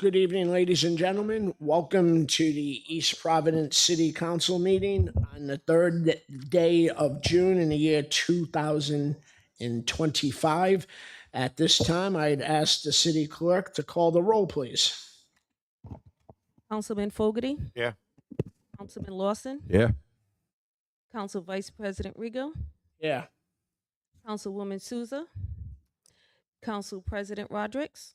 Good evening, ladies and gentlemen. Welcome to the East Providence City Council meeting on the third day of June in the year 2025. At this time, I'd ask the city clerk to call the roll, please. Councilman Fogarty, Yeah. Councilman Lawson, Yeah. Council Vice President Rigo, Yeah, Councilwoman Souza, Council President Rodrick.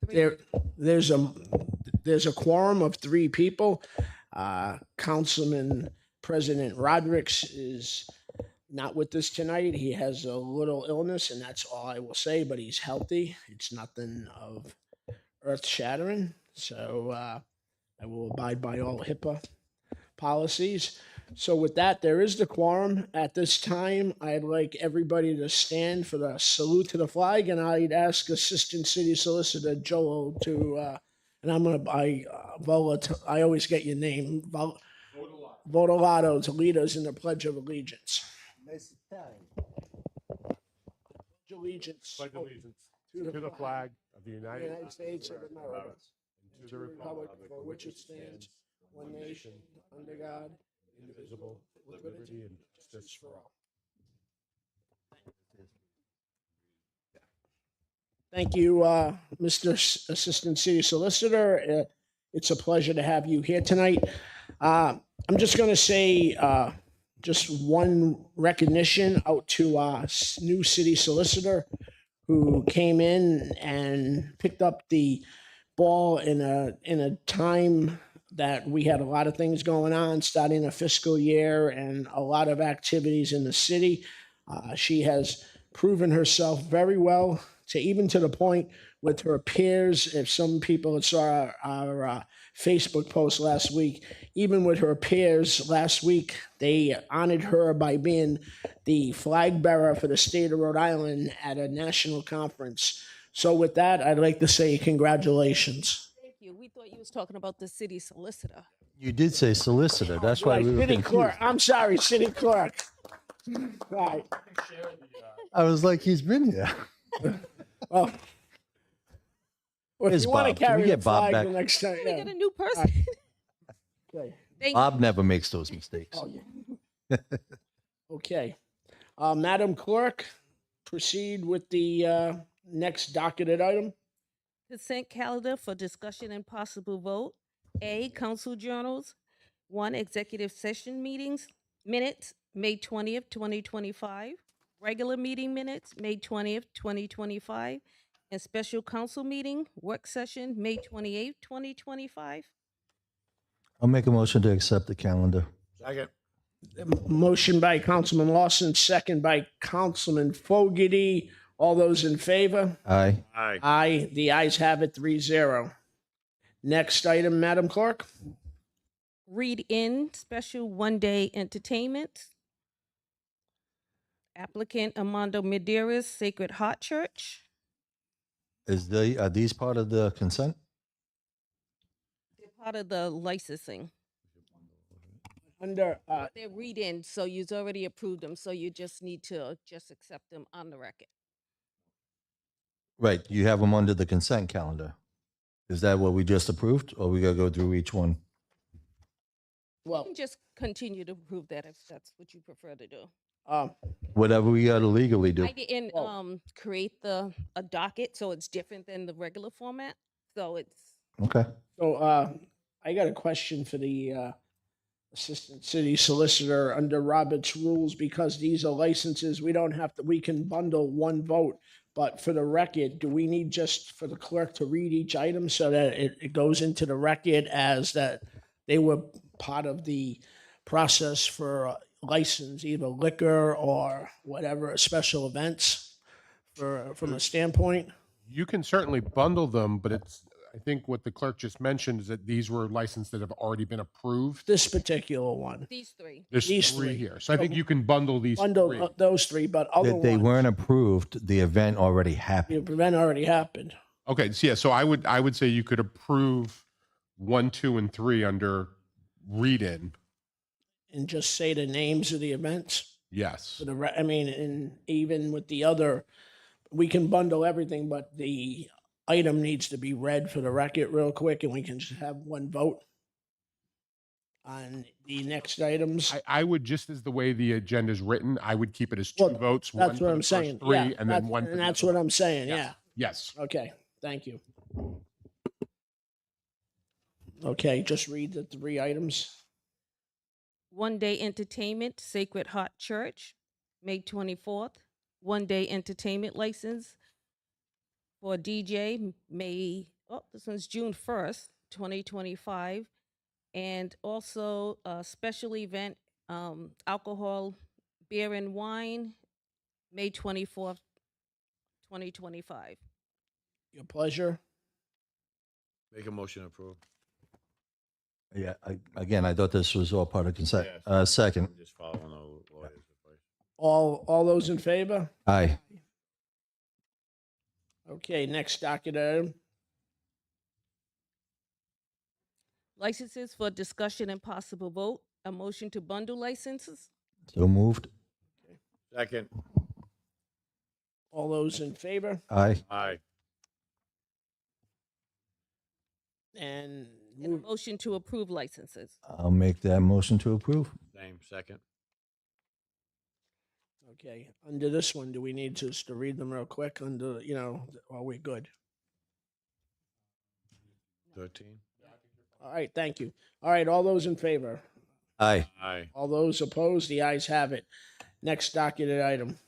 there, there's a quorum of three people. Councilman President Rodrick is not with us tonight. He has a little illness, and that's all I will say. But he's healthy. It's nothing of earth-shattering. So I will abide by all HIPAA policies. So with that, there is the quorum. At this time, I'd like everybody to stand for the salute to the flag, and I'd ask Assistant City Solicitor Joel to, and I always get your name, Votolato, to lead us in the Pledge of Allegiance. Allegiance Pledge allegiance to the flag of the United States of America, and to the republic for which it stands, one nation, under God, indivisible, with liberty and justice for all. Thank you, Mr. Assistant City Solicitor. It's a pleasure to have you here tonight. I'm just going to say just one recognition out to our new city solicitor who came in and picked up the ball in a time that we had a lot of things going on, starting a fiscal year and a lot of activities in the city. She has proven herself very well, to the point with her peers. If some people saw our Facebook post last week, even with her peers last week, they honored her by being the flag bearer for the state of Rhode Island at a national conference. So with that, I'd like to say congratulations. Thank you. We thought you was talking about the city solicitor. You did say solicitor. That's why Right, we were city confused. clerk. I'm sorry, city clerk. Right. I was like, he's been here. Well, if Where's you want to Bob? Can carry we get the Bob flag back? the next time, We yeah. got a new person. Okay. Thank Bob never makes those mistakes. Oh, yeah. Okay. Madam Clerk, proceed with the next docketed item. Consent calendar for discussion and possible vote. A, council journals. 1, executive session meetings. Minutes, May 20th, 2025. Regular meeting minutes, May 20th, 2025. And special council meeting, work session, May 28th, 2025. I'll make a motion to accept the calendar. Second. Motion by Councilman Lawson, second by Councilman Fogarty. All those in favor? Aye. Aye. Aye. The ayes have it, 3-0. Next item, Madam Clerk. Read in special one-day entertainment. Applicant Armando Medeiros, Sacred Heart Church. Are these part of the consent? They're part of the licensing. Under They're read in, so you've already approved them, so you just need to just accept them on the record. Right. You have them under the consent calendar. Is that what we just approved, or we gotta go through each one? You well, can just continue to approve that if that's what you prefer to do. Whatever we gotta legally do. I didn't Well- create a docket, so it's different than the regular format. So it's Okay. So I got a question for the Assistant City Solicitor under Robert's rules, because these are licenses. We can bundle one vote. But for the record, do we need just for the clerk to read each item so that it goes into the record as that they were part of the process for license, either liquor or whatever, special events from a standpoint? You can certainly bundle them, but I think what the clerk just mentioned is that these were licenses that have already been approved. This particular one. these three. There's these three three. here. So I think you can bundle these Bundle three. those three, but other That they ones, weren't approved, the event already happened. the event already happened. Okay, so yeah, so I would say you could approve 1, 2, and 3 under read-in. And just say the names of the events. Yes. For and even with the other, we can bundle everything, but the item needs to be read for the record real quick, and we can just have one vote on the next items. I would, just as the way the agenda is written, I would keep it as two Well, votes. That's one what for the I'm first saying. Three, Yeah, and then one for and the that's other what I'm saying. Yes. Yeah. Yes. Okay. Thank you. Okay, just read the three items. One-day entertainment, Sacred Heart Church, May 24th. One-day entertainment license for DJ, this one's June 1st, 2025. And also a special event, alcohol, beer and wine, May 24th, 2025. Your pleasure. Make a motion to approve. Yeah, again, I thought this was all part of consent. Yes. Second. I'm just following the lawyer's advice. All those in favor? Aye. Okay, next docket item. Licenses for discussion and possible vote. A motion to bundle licenses. So moved. Second. All those in favor? Aye. Aye. And And a move. motion to approve licenses. I'll make that motion to approve. Same. Second. Okay, under this one, do we need to read them real quick? Under, are we good? 13. All right, thank you. All right, all those in favor? Aye. Aye. All those opposed? The ayes have it. Next docketed item.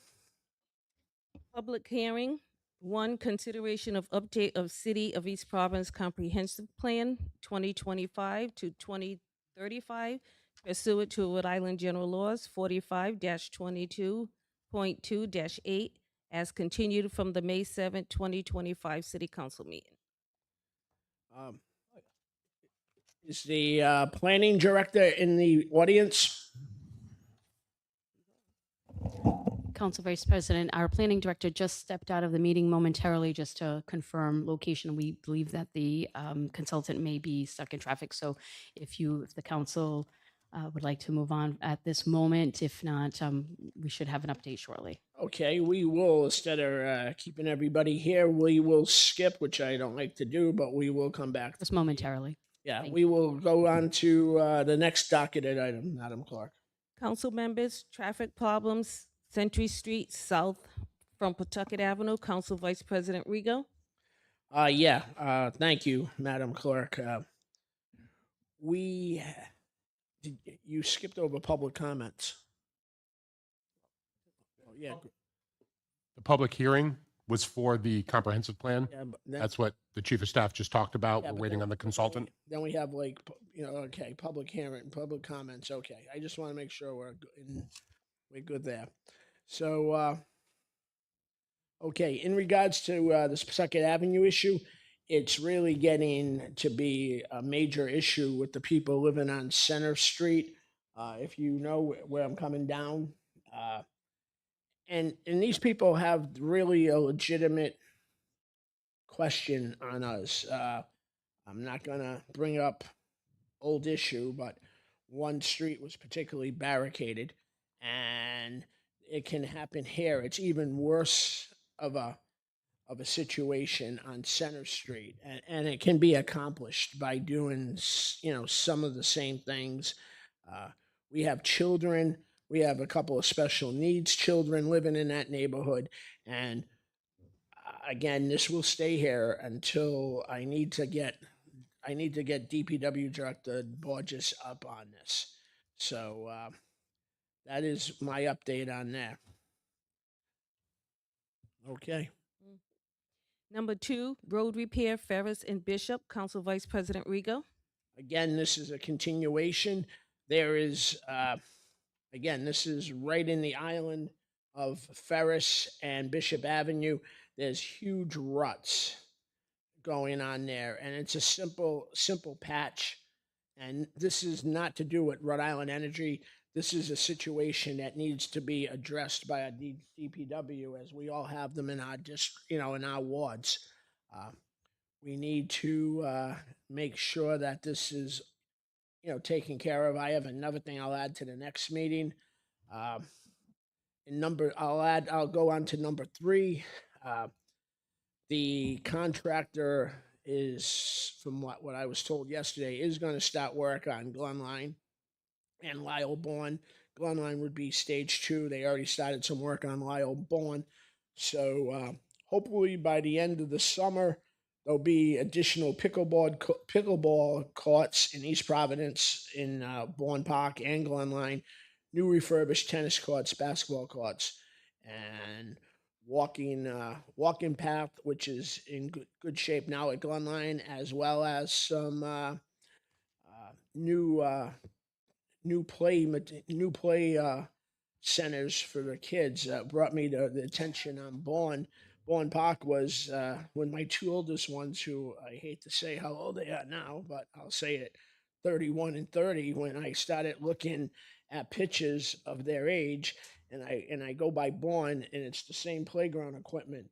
Public hearing. 1, consideration of update of City of East Providence Comprehensive Plan 2025 to 2035 pursuant to Rhode Island General Laws 45-22.2-8 as continued from the May 7, 2025 City Council meeting. Is the planning director in the audience? Council Vice President, our planning director just stepped out of the meeting momentarily just to confirm location. We believe that the consultant may be stuck in traffic. So if the council would like to move on at this moment, if not, we should have an update shortly. Okay, we will, instead of keeping everybody here, we will skip, which I don't like to do, but we will come back. Just momentarily. Yeah, Thank we will go on to the next docketed item, Madam Clerk. Council members, traffic problems, Century Street South from Pawtucket Avenue. Council Vice President Rigo. Thank you, Madam Clerk. You skipped over public comments. Oh, yeah. The public hearing was for the comprehensive plan. Yeah, but That's what the chief of staff just talked about. yeah, We're but waiting on the consultant. Then we have okay, public hearing, public comments. Okay, I just want to make sure we're good there. So, okay, in regards to the Second Avenue issue, it's really getting to be a major issue with the people living on Center Street. If you know where I'm coming down, and these people have really a legitimate question on us. I'm not gonna bring up old issue, but one street was particularly barricaded, and it can happen here. It's even worse of a situation on Center Street, and it can be accomplished by doing some of the same things. We have children. We have a couple of special needs children living in that neighborhood, and again, this will stay here until I need to get DPW Director Borges up on this. So that is my update on that. Okay. Number 2, road repair, Ferris and Bishop. Council Vice President Rigo. Again, this is a continuation. There is, this is right in the island of Ferris and Bishop Avenue. There's huge ruts going on there, and it's a simple patch. And this is not to do with Rhode Island Energy. This is a situation that needs to be addressed by a DPW, as we all have them in our in our wards. We need to make sure that this is, taken care of. I have another thing I'll add to the next meeting. I'll go on to number 3. The contractor is, from what I was told yesterday, is going to start work on Glen Line and Lyle Bourne. Glen Line would be stage 2. They already started some work on Lyle Bourne. So hopefully by the end of the summer, there'll be additional pickleball courts in East Providence, in Bourne Park and Glen Line, new refurbished tennis courts, basketball courts, and walking path, which is in good shape now at Glen Line, as well as some new play centers for the kids. Brought me to the attention on Bourne Park was when my two oldest ones, who I hate to say how old they are now, but I'll say it, 31 and 30, when I started looking at pictures of their age, and I go by Bourne, and it's the same playground equipment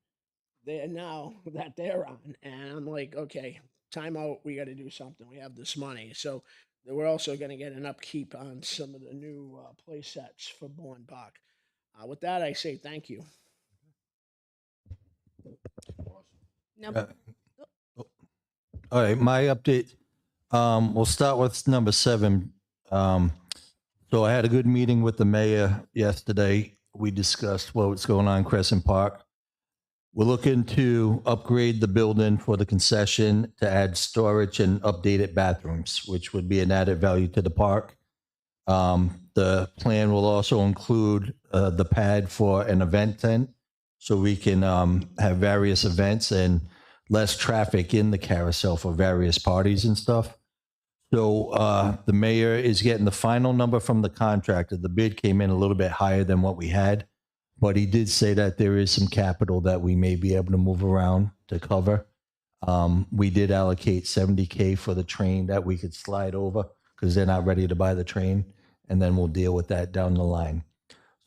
there now that they're on, and I'm like, okay, time out. We got to do something. We have this money, so we're also going to get an upkeep on some of the new play sets for Bourne Park. With that, I say thank you. Number, All right, my update. We'll start with number 7. So I had a good meeting with the mayor yesterday. We discussed what's going on in Crescent Park. We're looking to upgrade the building for the concession to add storage and updated bathrooms, which would be an added value to the park. The plan will also include the pad for an event tent, so we can have various events and less traffic in the carousel for various parties and stuff. So the mayor is getting the final number from the contractor. The bid came in a little bit higher than what we had, but he did say that there is some capital that we may be able to move around to cover. We did allocate $70K for the train that we could slide over, because they're not ready to buy the train, and then we'll deal with that down the line.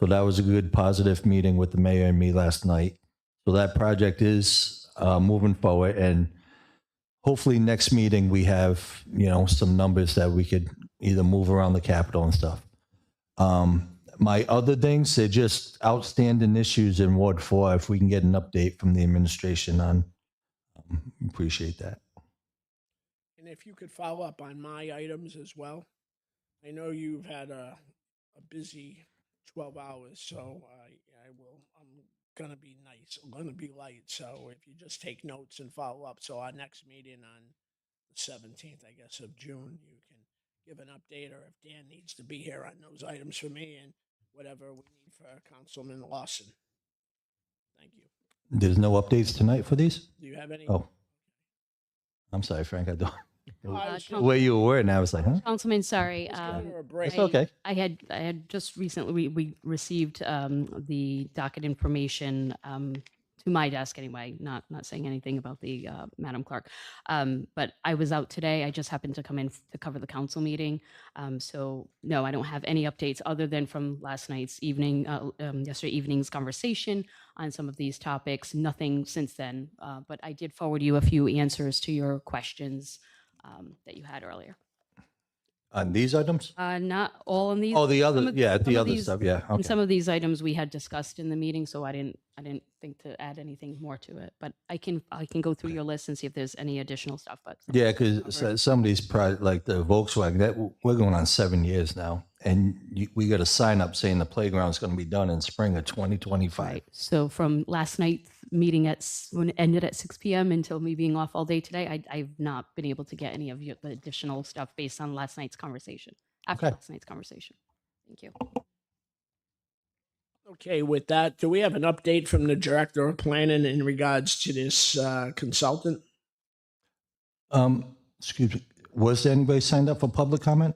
So that was a good, positive meeting with the mayor and me last night. So that project is moving forward, and hopefully next meeting we have, some numbers that we could either move around the capital and stuff. My other things, they're just outstanding issues in Ward 4. If we can get an update from the administration on, appreciate that. And if you could follow up on my items as well. I know you've had a busy 12 hours, so I'm going to be nice. I'm going to be light. So if you just take notes and follow up. So our next meeting on the 17th, I guess, of June, you can give an update, or if Dan needs to be here on those items for me, and whatever we need for Councilman Lawson. Thank you. There's no updates tonight for these? Do you have any? Oh, I'm sorry, Frank. I don't. I was The way you were, and I was like, huh? Councilman, sorry. just giving her a break. It's okay. I had just recently, we received the docket information to my desk anyway, not saying anything about the Madam Clerk. But I was out today. I just happened to come in to cover the council meeting. So no, I don't have any updates other than from last night's evening, yesterday evening's conversation on some of these topics. Nothing since then, but I did forward you a few answers to your questions that you had earlier. On these items? Not all in these. Oh, the other, some of- yeah, some the of other these- stuff, yeah. And Okay. some of these items we had discussed in the meeting, so I didn't think to add anything more to it. But I can go through your list and see if there's any additional stuff. But Yeah, because some of these, like the Volkswagen, that we're going on 7 years now, and we got a sign up saying the playground's going to be done in spring of 2025. right. So from last night's meeting when it ended at 6 p.m. until me being off all day today, I've not been able to get any of the additional stuff based on last night's conversation. After Okay. last night's conversation. Thank you. Okay, with that, do we have an update from the director of planning in regards to this consultant? Excuse me, was there anybody signed up for public comment?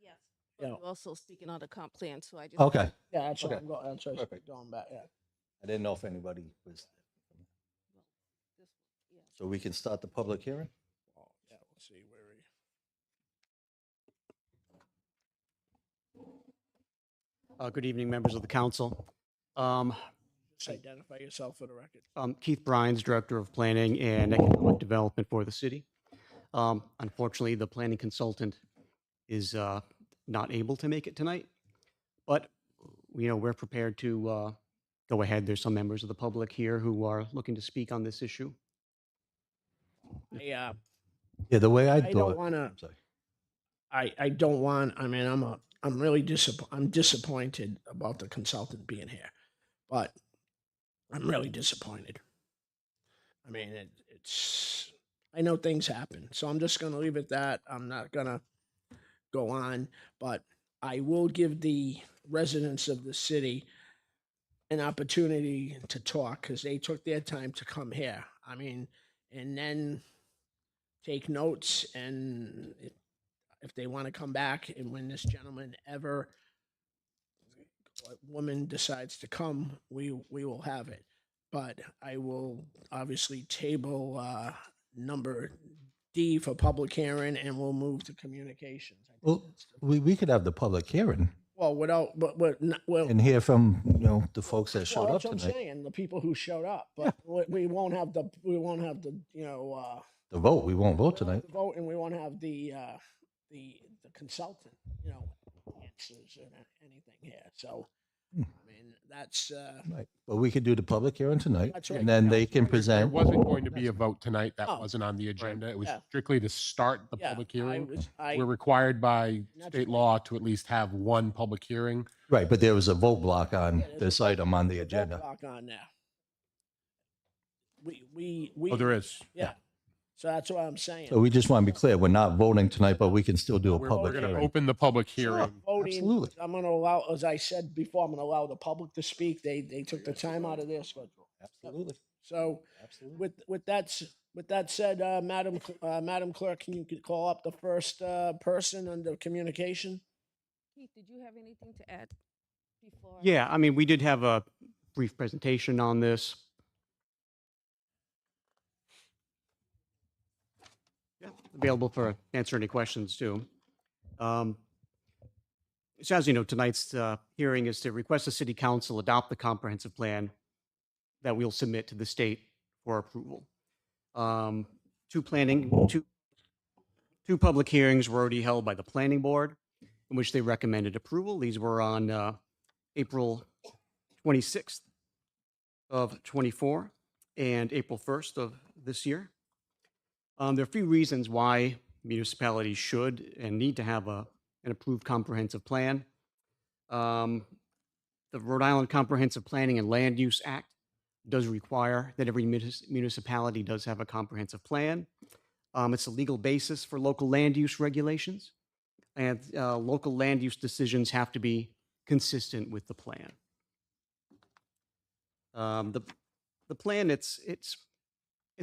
yes. Yeah. But you're also speaking on the comp plan, so I just. Okay, Yeah, that's what Okay. I'm going. That's what I'm Perfect. going back. Yeah. I didn't know if anybody was. So we can start the public hearing? Oh, yeah. We'll see where we. Good evening, members of the council. Just identify yourself for the record. Keith Brines, Director of Planning and Economic Development for the city. Unfortunately, the planning consultant is not able to make it tonight, but we're prepared to go ahead. There's some members of the public here who are looking to speak on this issue. Yeah, Yeah, the way I don't thought. wanna- I'm sorry. I don't want, I mean, I'm really I'm disappointed about the consultant being here, but I'm really disappointed. I mean, it's, I know things happen, so I'm just gonna leave it that. I'm not gonna go on, but I will give the residents of the city an opportunity to talk because they took their time to come here. I mean, and then take notes, and if they want to come back, and when this gentleman ever, woman decides to come, we will have it. But I will obviously table number D for public hearing, and we'll move to communications. I think Well, that's the- we could have the public hearing well, without, but not, well, and hear from, the folks that showed well, up that's what I'm tonight. saying, the people who showed up, but we won't have the, The vote, we won't vote tonight. the vote, and we won't have the consultant, answers and anything here. So, I mean, that's Right. But we could do the public hearing tonight, That's right. and then they can There present. wasn't going to be a vote tonight. That Oh. wasn't on the agenda. It was Yeah. strictly to start the yeah. public hearing. I We're required by That's state right. law to at least have one public hearing. Right, but there was a vote block on there's a this vote- item on the there's a vote agenda. block on there. We Oh, there is. yeah. So that's what I'm saying. So we just want to be clear, we're not voting tonight, but we can still do a We're public going to hearing. open the public Sure, hearing. voting, absolutely. I'm going to allow, as I said before, I'm going to allow the public to speak. They took the time out of their schedule. Absolutely. So with that said, Madam Clerk, can you call up the first person under communication? Keith, did you have anything to add before? Yeah, I mean, we did have a brief presentation on this. Yeah, available for answer any questions too. So as you know, tonight's hearing is to request the city council adopt the comprehensive plan that we'll submit to the state for approval. Two public hearings were already held by the planning board in which they recommended approval. These were on April 26th of 24 and April 1st of this year. There are a few reasons why municipalities should and need to have an approved comprehensive plan. The Rhode Island Comprehensive Planning and Land Use Act does require that every municipality does have a comprehensive plan. It's a legal basis for local land use regulations, and local land use decisions have to be consistent with the plan. The plan, it's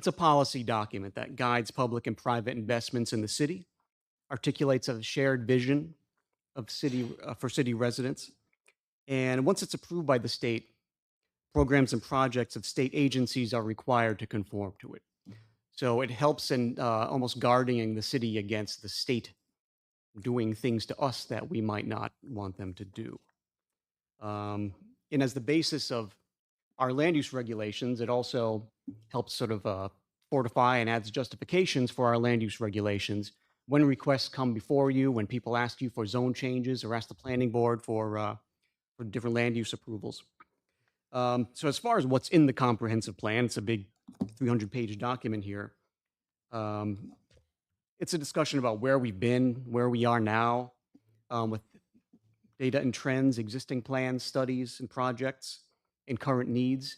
a policy document that guides public and private investments in the city, articulates a shared vision of for city residents, and once it's approved by the state, programs and projects of state agencies are required to conform to it. So it helps in almost guarding the city against the state doing things to us that we might not want them to do. And as the basis of our land use regulations, it also helps sort of fortify and adds justifications for our land use regulations when requests come before you, when people ask you for zone changes or ask the planning board for different land use approvals. So as far as what's in the comprehensive plan, it's a big 300-page document here. It's a discussion about where we've been, where we are now, with data and trends, existing plans, studies, and projects, and current needs.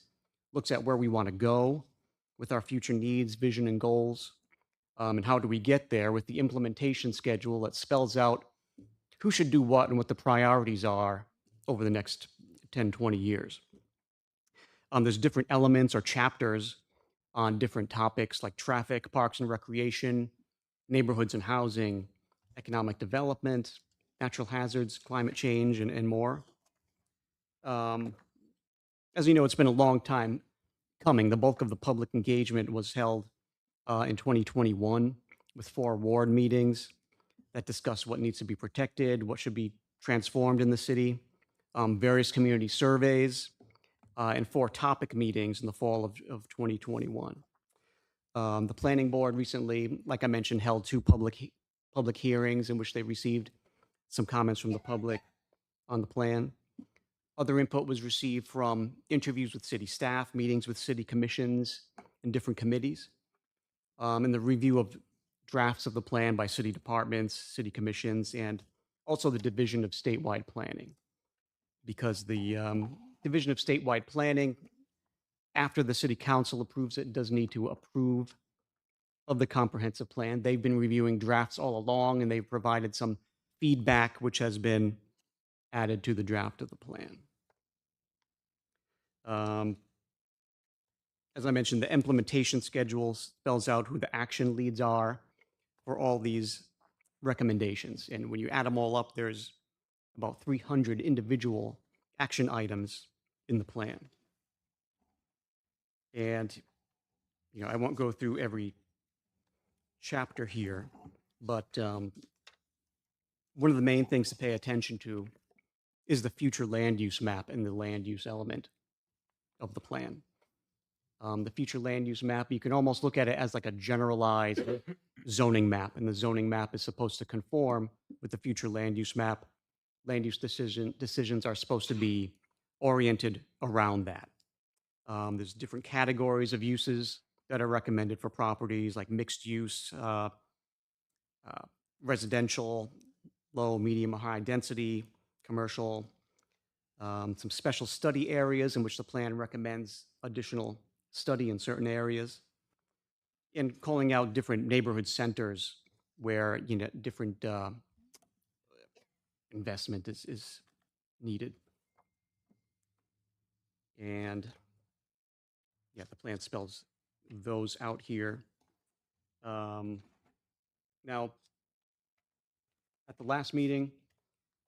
Looks at where we want to go with our future needs, vision, and goals, and how do we get there with the implementation schedule that spells out who should do what and what the priorities are over the next 10, 20 years. There's different elements or chapters on different topics like traffic, parks and recreation, neighborhoods and housing, economic development, natural hazards, climate change, and more. As you know, it's been a long time coming. The bulk of the public engagement was held in 2021 with 4 ward meetings that discuss what needs to be protected, what should be transformed in the city, various community surveys, and 4 topic meetings in the fall of 2021. The planning board recently, like I mentioned, held 2 public hearings in which they received some comments from the public on the plan. Other input was received from interviews with city staff, meetings with city commissions and different committees, and the review of drafts of the plan by city departments, city commissions, and also the Division of Statewide Planning. Because the Division of Statewide Planning, after the city council approves it, does need to approve of the comprehensive plan. They've been reviewing drafts all along, and they've provided some feedback which has been added to the draft of the plan. As I mentioned, the implementation schedule spells out who the action leads are for all these recommendations. And when you add them all up, there's about 300 individual action items in the plan. And, you know, I won't go through every chapter here, but one of the main things to pay attention to is the future land use map and the land use element of the plan. The future land use map, you can almost look at it as like a generalized zoning map, and the zoning map is supposed to conform with the future land use map. Land use decisions are supposed to be oriented around that. There's different categories of uses that are recommended for properties like mixed use, residential, low, medium, or high density, commercial, some special study areas in which the plan recommends additional study in certain areas, and calling out different neighborhood centers where, you know, different investment is needed. And yeah, the plan spells those out here. Now, at the last meeting,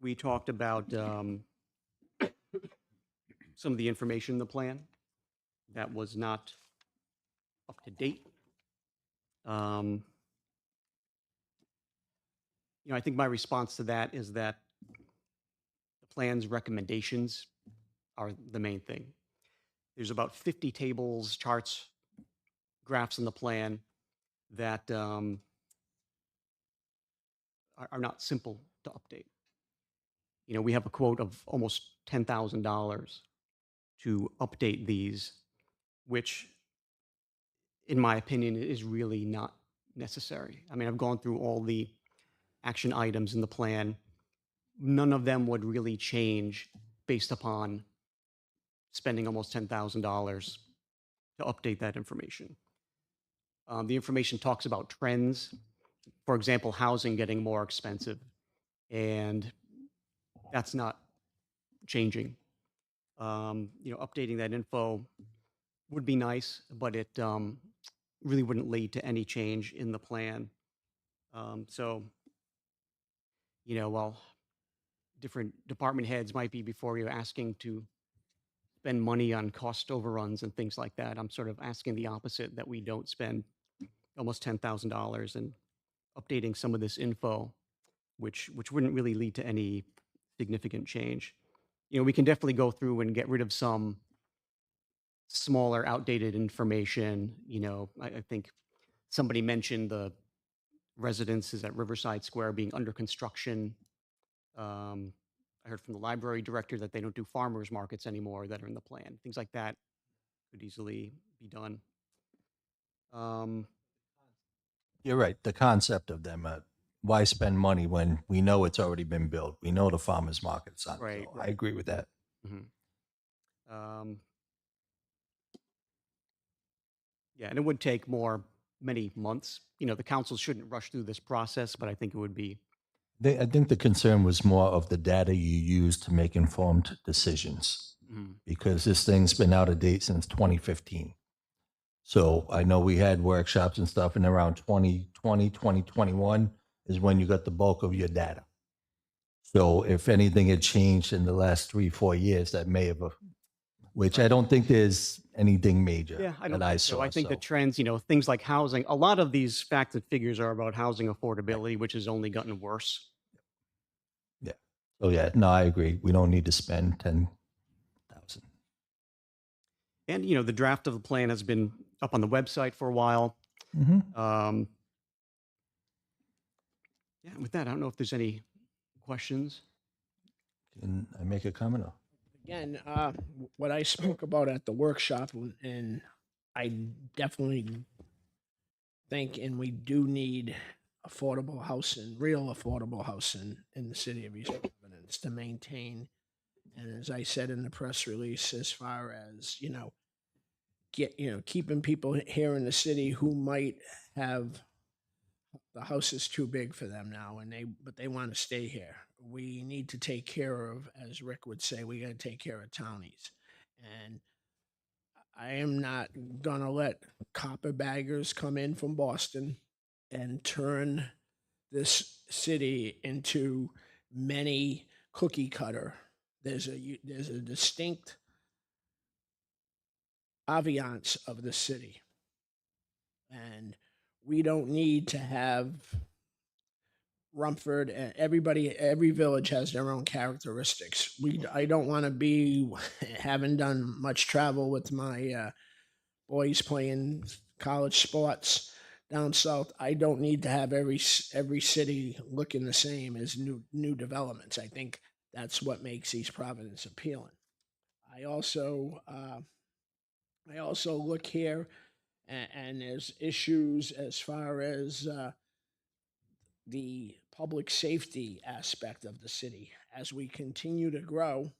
we talked about some of the information in the plan that was not up to date. You know, I think my response to that is that the plan's recommendations are the main thing. There's about 50 tables, charts, graphs in the plan that are not simple to update. You know, we have a quote of almost $10,000 to update these, which, in my opinion, is really not necessary. I mean, I've gone through all the action items in the plan. None of them would really change based upon spending almost $10,000 to update that information. The information talks about trends. For example, housing getting more expensive, and that's not changing. You know, updating that info would be nice, but it really wouldn't lead to any change in the plan. So, you know, while different department heads might be before you asking to spend money on cost overruns and things like that, I'm sort of asking the opposite, that we don't spend almost $10,000 in updating some of this info, which wouldn't really lead to any significant change. You know, we can definitely go through and get rid of some smaller, outdated information. You know, I think somebody mentioned the residences at Riverside Square being under construction. I heard from the library director that they don't do farmers markets anymore that are in the plan. Things like that could easily be done. You're right. The concept of them, why spend money when we know it's already been built? We know the farmer's market's on. Right, So I agree with that. Yeah, and it would take many months. You know, the council shouldn't rush through this process, but I think it would be. I think the concern was more of the data you use to make informed decisions, because this thing's been out of date since 2015. So I know we had workshops and stuff, and around 2020, 2021 is when you got the bulk of your data. So if anything had changed in the last 3-4 years, that may have, which I don't think there's anything major Yeah, I don't that I think saw. so. I think the so. trends, you know, things like housing, a lot of these facts and figures are about housing affordability, which has only gotten worse. So yeah, no, I agree. We don't need to spend 10,000. And, you know, the draft of the plan has been up on the website for a while. Mm-hmm. Yeah, with that, I don't know if there's any questions. Can I make a comment? again, what I spoke about at the workshop, and I definitely think, and we do need affordable housing, real affordable housing in the city of East Providence to maintain. And as I said in the press release, as far as, keeping people here in the city who might have the house is too big for them now and they want to stay here. We need to take care of, as Rick would say, we got to take care of townies. And I am not gonna let copperbaggers come in from Boston and turn this city into many cookie cutter. There's a distinct ambiance of the city, and we don't need to have Rumford. Every village has their own characteristics. I don't want to be, having done much travel with my boys playing college sports down south. I don't need to have every city looking the same as new developments. I think that's what makes East Providence appealing. I also look here, and there's issues as far as the public safety aspect of the city. As we continue to grow,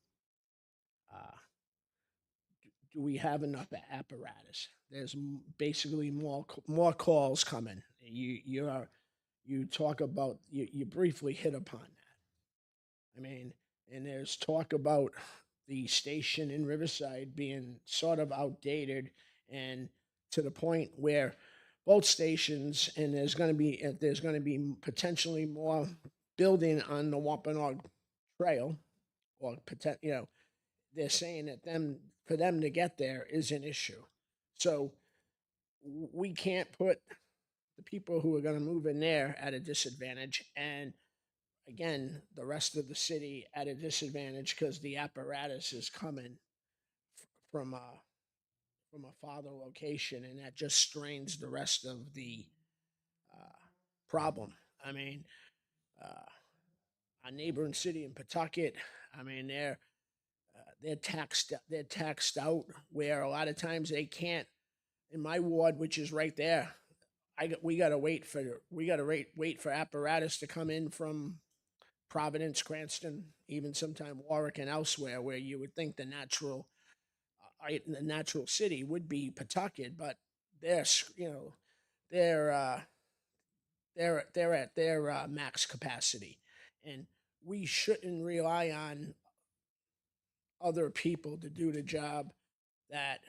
uh, do we have enough apparatus? There's basically more calls coming. You talk about, you briefly hit upon that. I mean, and there's talk about the station in Riverside being sort of outdated, and to the point where both stations, and there's going to be potentially more building on the Wampanoag Trail, or they're saying that for them to get there is an issue. So we can't put the people who are going to move in there at a disadvantage, and again, the rest of the city at a disadvantage because the apparatus is coming from a farther location, and that just strains the rest of the problem. I mean, our neighboring city in Pawtucket, I mean, they're taxed out where a lot of times they can't. In my ward, which is right there, we gotta wait for apparatus to come in from Providence, Cranston, even sometime Warwick and elsewhere, where you would think the natural city would be Pawtucket, but they're they're they're at their max capacity, and we shouldn't rely on other people to do the job that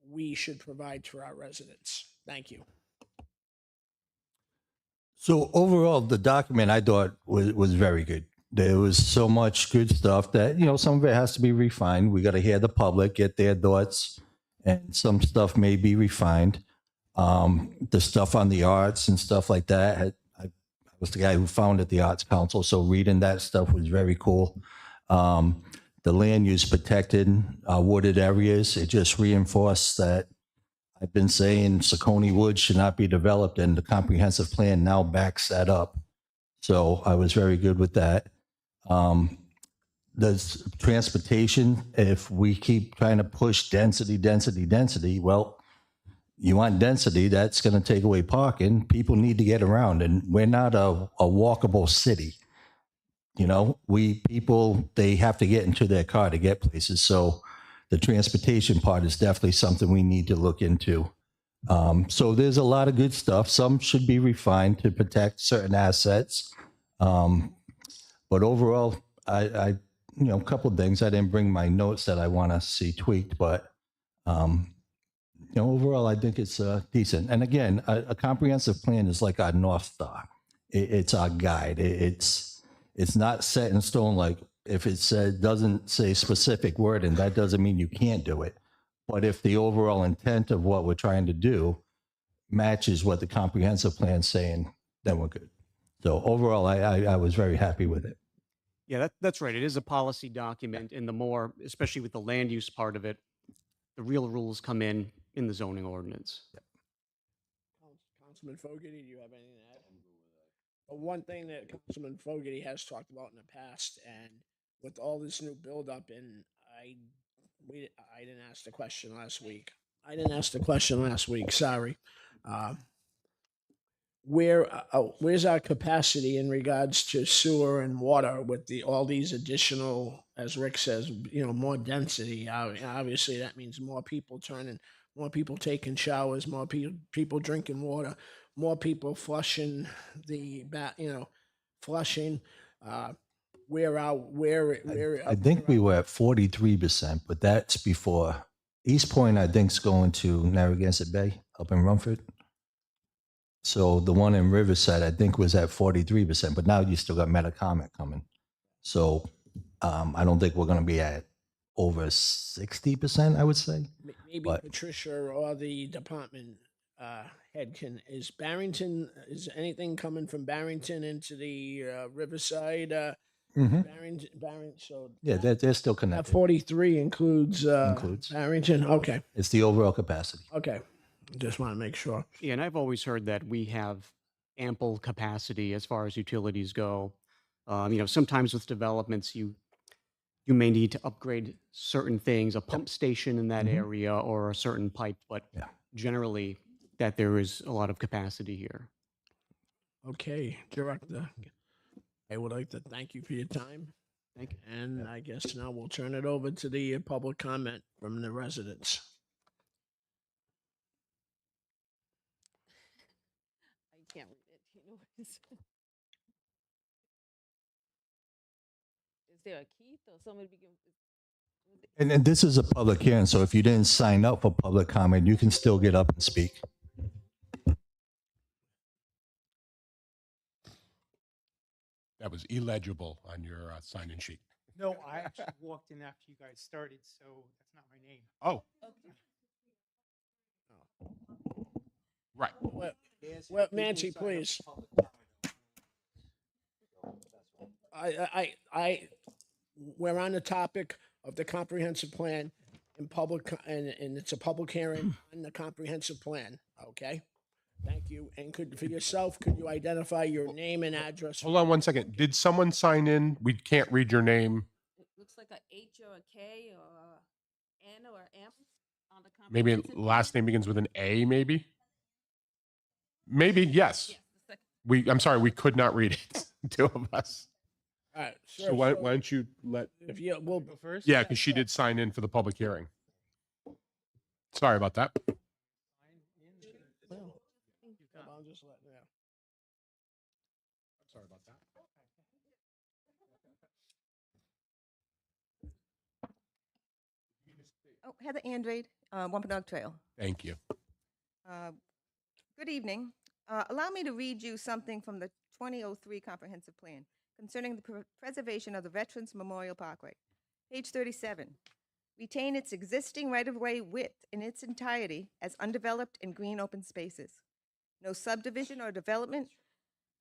we should provide to our residents. Thank you. So overall, the document I thought was very good. There was so much good stuff that, some of it has to be refined. We got to hear the public, get their thoughts, and some stuff may be refined. The stuff on the arts and stuff like that, I was the guy who founded the Arts Council, so reading that stuff was very cool. The land use protected wooded areas, it just reinforced that I've been saying Saccone Woods should not be developed, and the comprehensive plan now backs that up. So I was very good with that. There's transportation. If we keep trying to push density, well, you want density, that's going to take away parking. People need to get around, and we're not a walkable city. People, they have to get into their car to get places. So the transportation part is definitely something we need to look into. So there's a lot of good stuff. Some should be refined to protect certain assets. But overall, I a couple of things. I didn't bring my notes that I want to see tweaked, but overall, I think it's decent. And again, a comprehensive plan is like our North Star. It's our guide. It's not set in stone. Like if it doesn't say specific wording, that doesn't mean you can't do it. But if the overall intent of what we're trying to do matches what the comprehensive plan's saying, then we're good. So overall, I was very happy with it. Yeah, that's right. It is a policy document, and the more, especially with the land use part of it, the real rules come in the zoning ordinance. Councilman Fogarty, do you have anything to add? But one thing that Councilman Fogarty has talked about in the past, and with all this new buildup, and I didn't ask the question last week. Sorry. Uh, where's our capacity in regards to sewer and water with all these additional, as Rick says, more density? Obviously, that means more people taking showers, more people drinking water, more people flushing flushing. I think we were at 43%, but that's before. East Point, I think, is going to Narragansett Bay up in Rumford. So the one in Riverside, I think, was at 43%, but now you still got Metacomet coming. So I don't think we're going to be at over 60%, I would say. Maybe But- Patricia or the department head is anything coming from Barrington into the Riverside? Mhm. Barrington, so Yeah, they're still that connected. 43 includes Includes. Barrington. Okay, It's the overall capacity. okay. Just want to make sure. Yeah, and I've always heard that we have ample capacity as far as utilities go. Sometimes with developments, you may need to upgrade certain things, a pump station in that Mhm. area or a certain pipe, but Yeah. generally that there is a lot of capacity here. Okay, Director. I would like to thank you for your time. Thank you. And I guess now we'll turn it over to the public comment from the residents. I can't read it. Is there a key or somebody begin? And this is a public hearing, so if you didn't sign up for public comment, you can still get up and speak. That was illegible on your sign-in sheet. No, I actually walked in after you guys started, so that's not my name. Oh, right. Well, Nancy, please. We're on the topic of the comprehensive plan and it's a public hearing on the comprehensive plan. Okay. Thank you. And could you identify your name and address? Hold on one second. Did someone sign in? We can't read your name. It looks like a H or a K or a N or M on the Maybe comprehensive last plan. name begins with an A, maybe? Maybe, yes. Yes, the second. I'm sorry, we could not read it. Two of us. All right. Sir, So why don't you let, if you will, Go first? yeah, because she did sign in for the public hearing. Sorry about that. I'll just let yeah. Sorry about that. Oh, Heather Andrade, Wampanoag Trail. Thank you. Good evening. Allow me to read you something from the 2003 Comprehensive Plan concerning the preservation of the Veterans Memorial Parkway. Page 37. Retain its existing right-of-way width in its entirety as undeveloped and green open spaces. No subdivision or development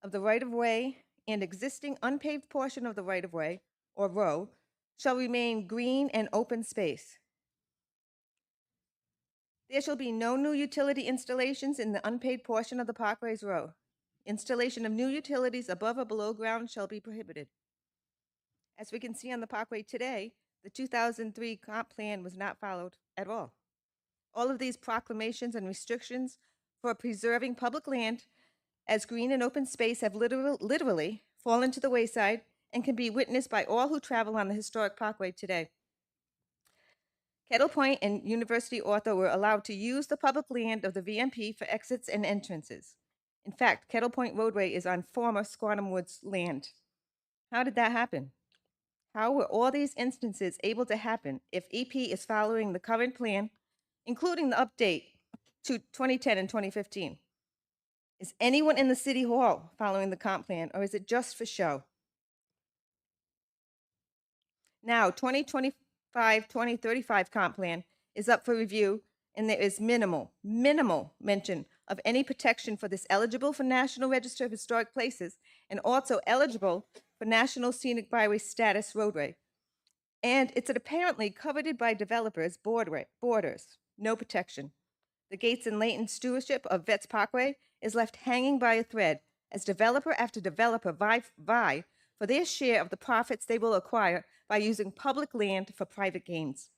of the right-of-way and existing unpaved portion of the right-of-way or row shall remain green and open space. There shall be no new utility installations in the unpaved portion of the Parkway's row. Installation of new utilities above or below ground shall be prohibited. As we can see on the Parkway today, the 2003 comp plan was not followed at all. All of these proclamations and restrictions for preserving public land as green and open space have literally fallen to the wayside and can be witnessed by all who travel on the historic Parkway today. Kettle Point and University Author were allowed to use the public land of the VMP for exits and entrances. In fact, Kettle Point roadway is on former Squantum Woods land. How did that happen? How were all these instances able to happen if EP is following the current plan, including the update to 2010 and 2015? Is anyone in the City Hall following the comp plan, or is it just for show? Now, 2025-2035 comp plan is up for review, and there is minimal mention of any protection for this eligible for National Register of Historic Places and also eligible for National Scenic Byway status roadway. And it's apparently coveted by developers' borders, no protection. The Gates and Layton stewardship of Vets Parkway is left hanging by a thread as developer after developer vie for their share of the profits they will acquire by using public land for private gains.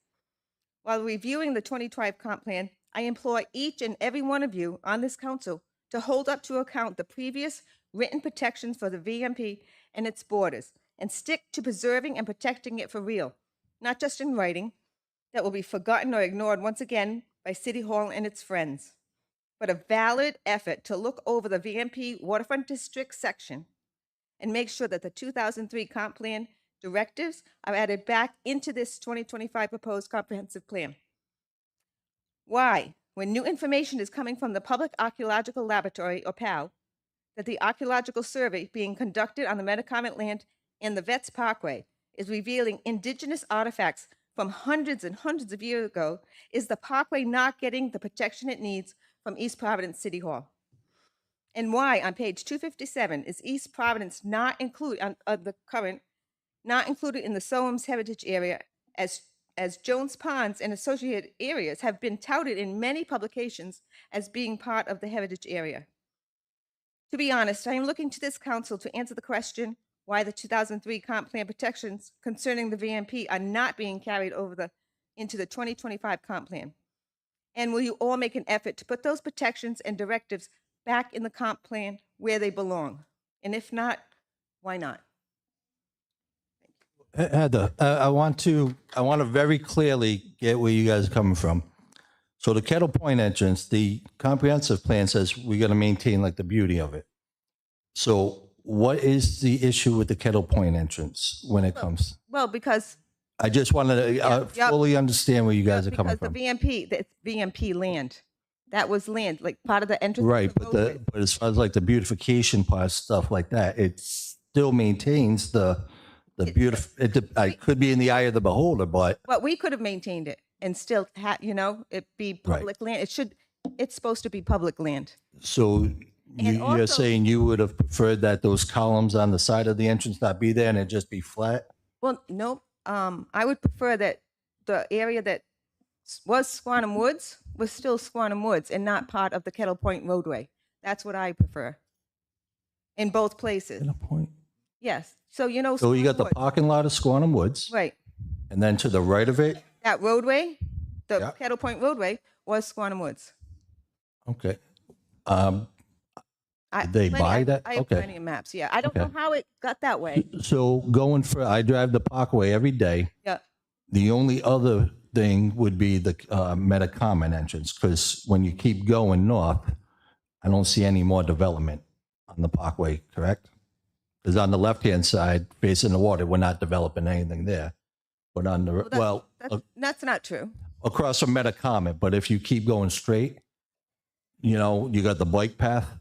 While reviewing the 2012 comp plan, I implore each and every one of you on this council to hold up to account the previous written protections for the VMP and its borders, and stick to preserving and protecting it for real, not just in writing, that will be forgotten or ignored once again by City Hall and its friends, but a valid effort to look over the VMP Waterfront District section and make sure that the 2003 comp plan directives are added back into this 2025 proposed comprehensive plan. Why, when new information is coming from the Public Archaeological Laboratory, or PAL, that the archaeological survey being conducted on the Metacomet land and the Vets Parkway is revealing indigenous artifacts from hundreds and hundreds of years ago, is the parkway not getting the protection it needs from East Providence City Hall? And why, on page 257, is East Providence not included not included in the Soames Heritage Area, as Jones Ponds and associated areas have been touted in many publications as being part of the heritage area? To be honest, I am looking to this council to answer the question why the 2003 comp plan protections concerning the VMP are not being carried over into the 2025 comp plan. And will you all make an effort to put those protections and directives back in the comp plan where they belong? And if not, why not? Heather, I want to very clearly get where you guys are coming from. So the Kettle Point entrance, the comprehensive plan says we're going to maintain like the beauty of it. So what is the issue with the Kettle Point entrance when it comes? Well, because I just wanted to fully understand where you guys are coming because from. the VMP land, that was land, like part of the entrance. of Right, the but roadway. but as far as like the beautification part, stuff like that, it still maintains the beautiful. I could be in the eye of the beholder, but But we could have maintained it and still it be public land. It's supposed to be public land. so you're also- saying you would have preferred that those columns on the side of the entrance not be there and it just be flat? Well, nope. I would prefer that the area that was Squantum Woods was still Squantum Woods and not part of the Kettle Point roadway. That's what I prefer. In both places. In a point. Yes. So, So you got the Squantum Woods, parking lot of Squantum Woods, right. and then to the right of it. That roadway, the Yeah. Kettle Point roadway, was Squantum Woods. Okay. I, Did they buy that? I have Okay. plenty of maps. Yeah. I don't know Okay. how it got that way. So I drive the Parkway every day. Yeah. The only other thing would be the Metacomet entrance, because when you keep going north, I don't see any more development on the Parkway, correct? Because on the left-hand side, facing the water, we're not developing anything there. But on the, That's not true. across from Metacomet, but if you keep going straight, you got the bike path.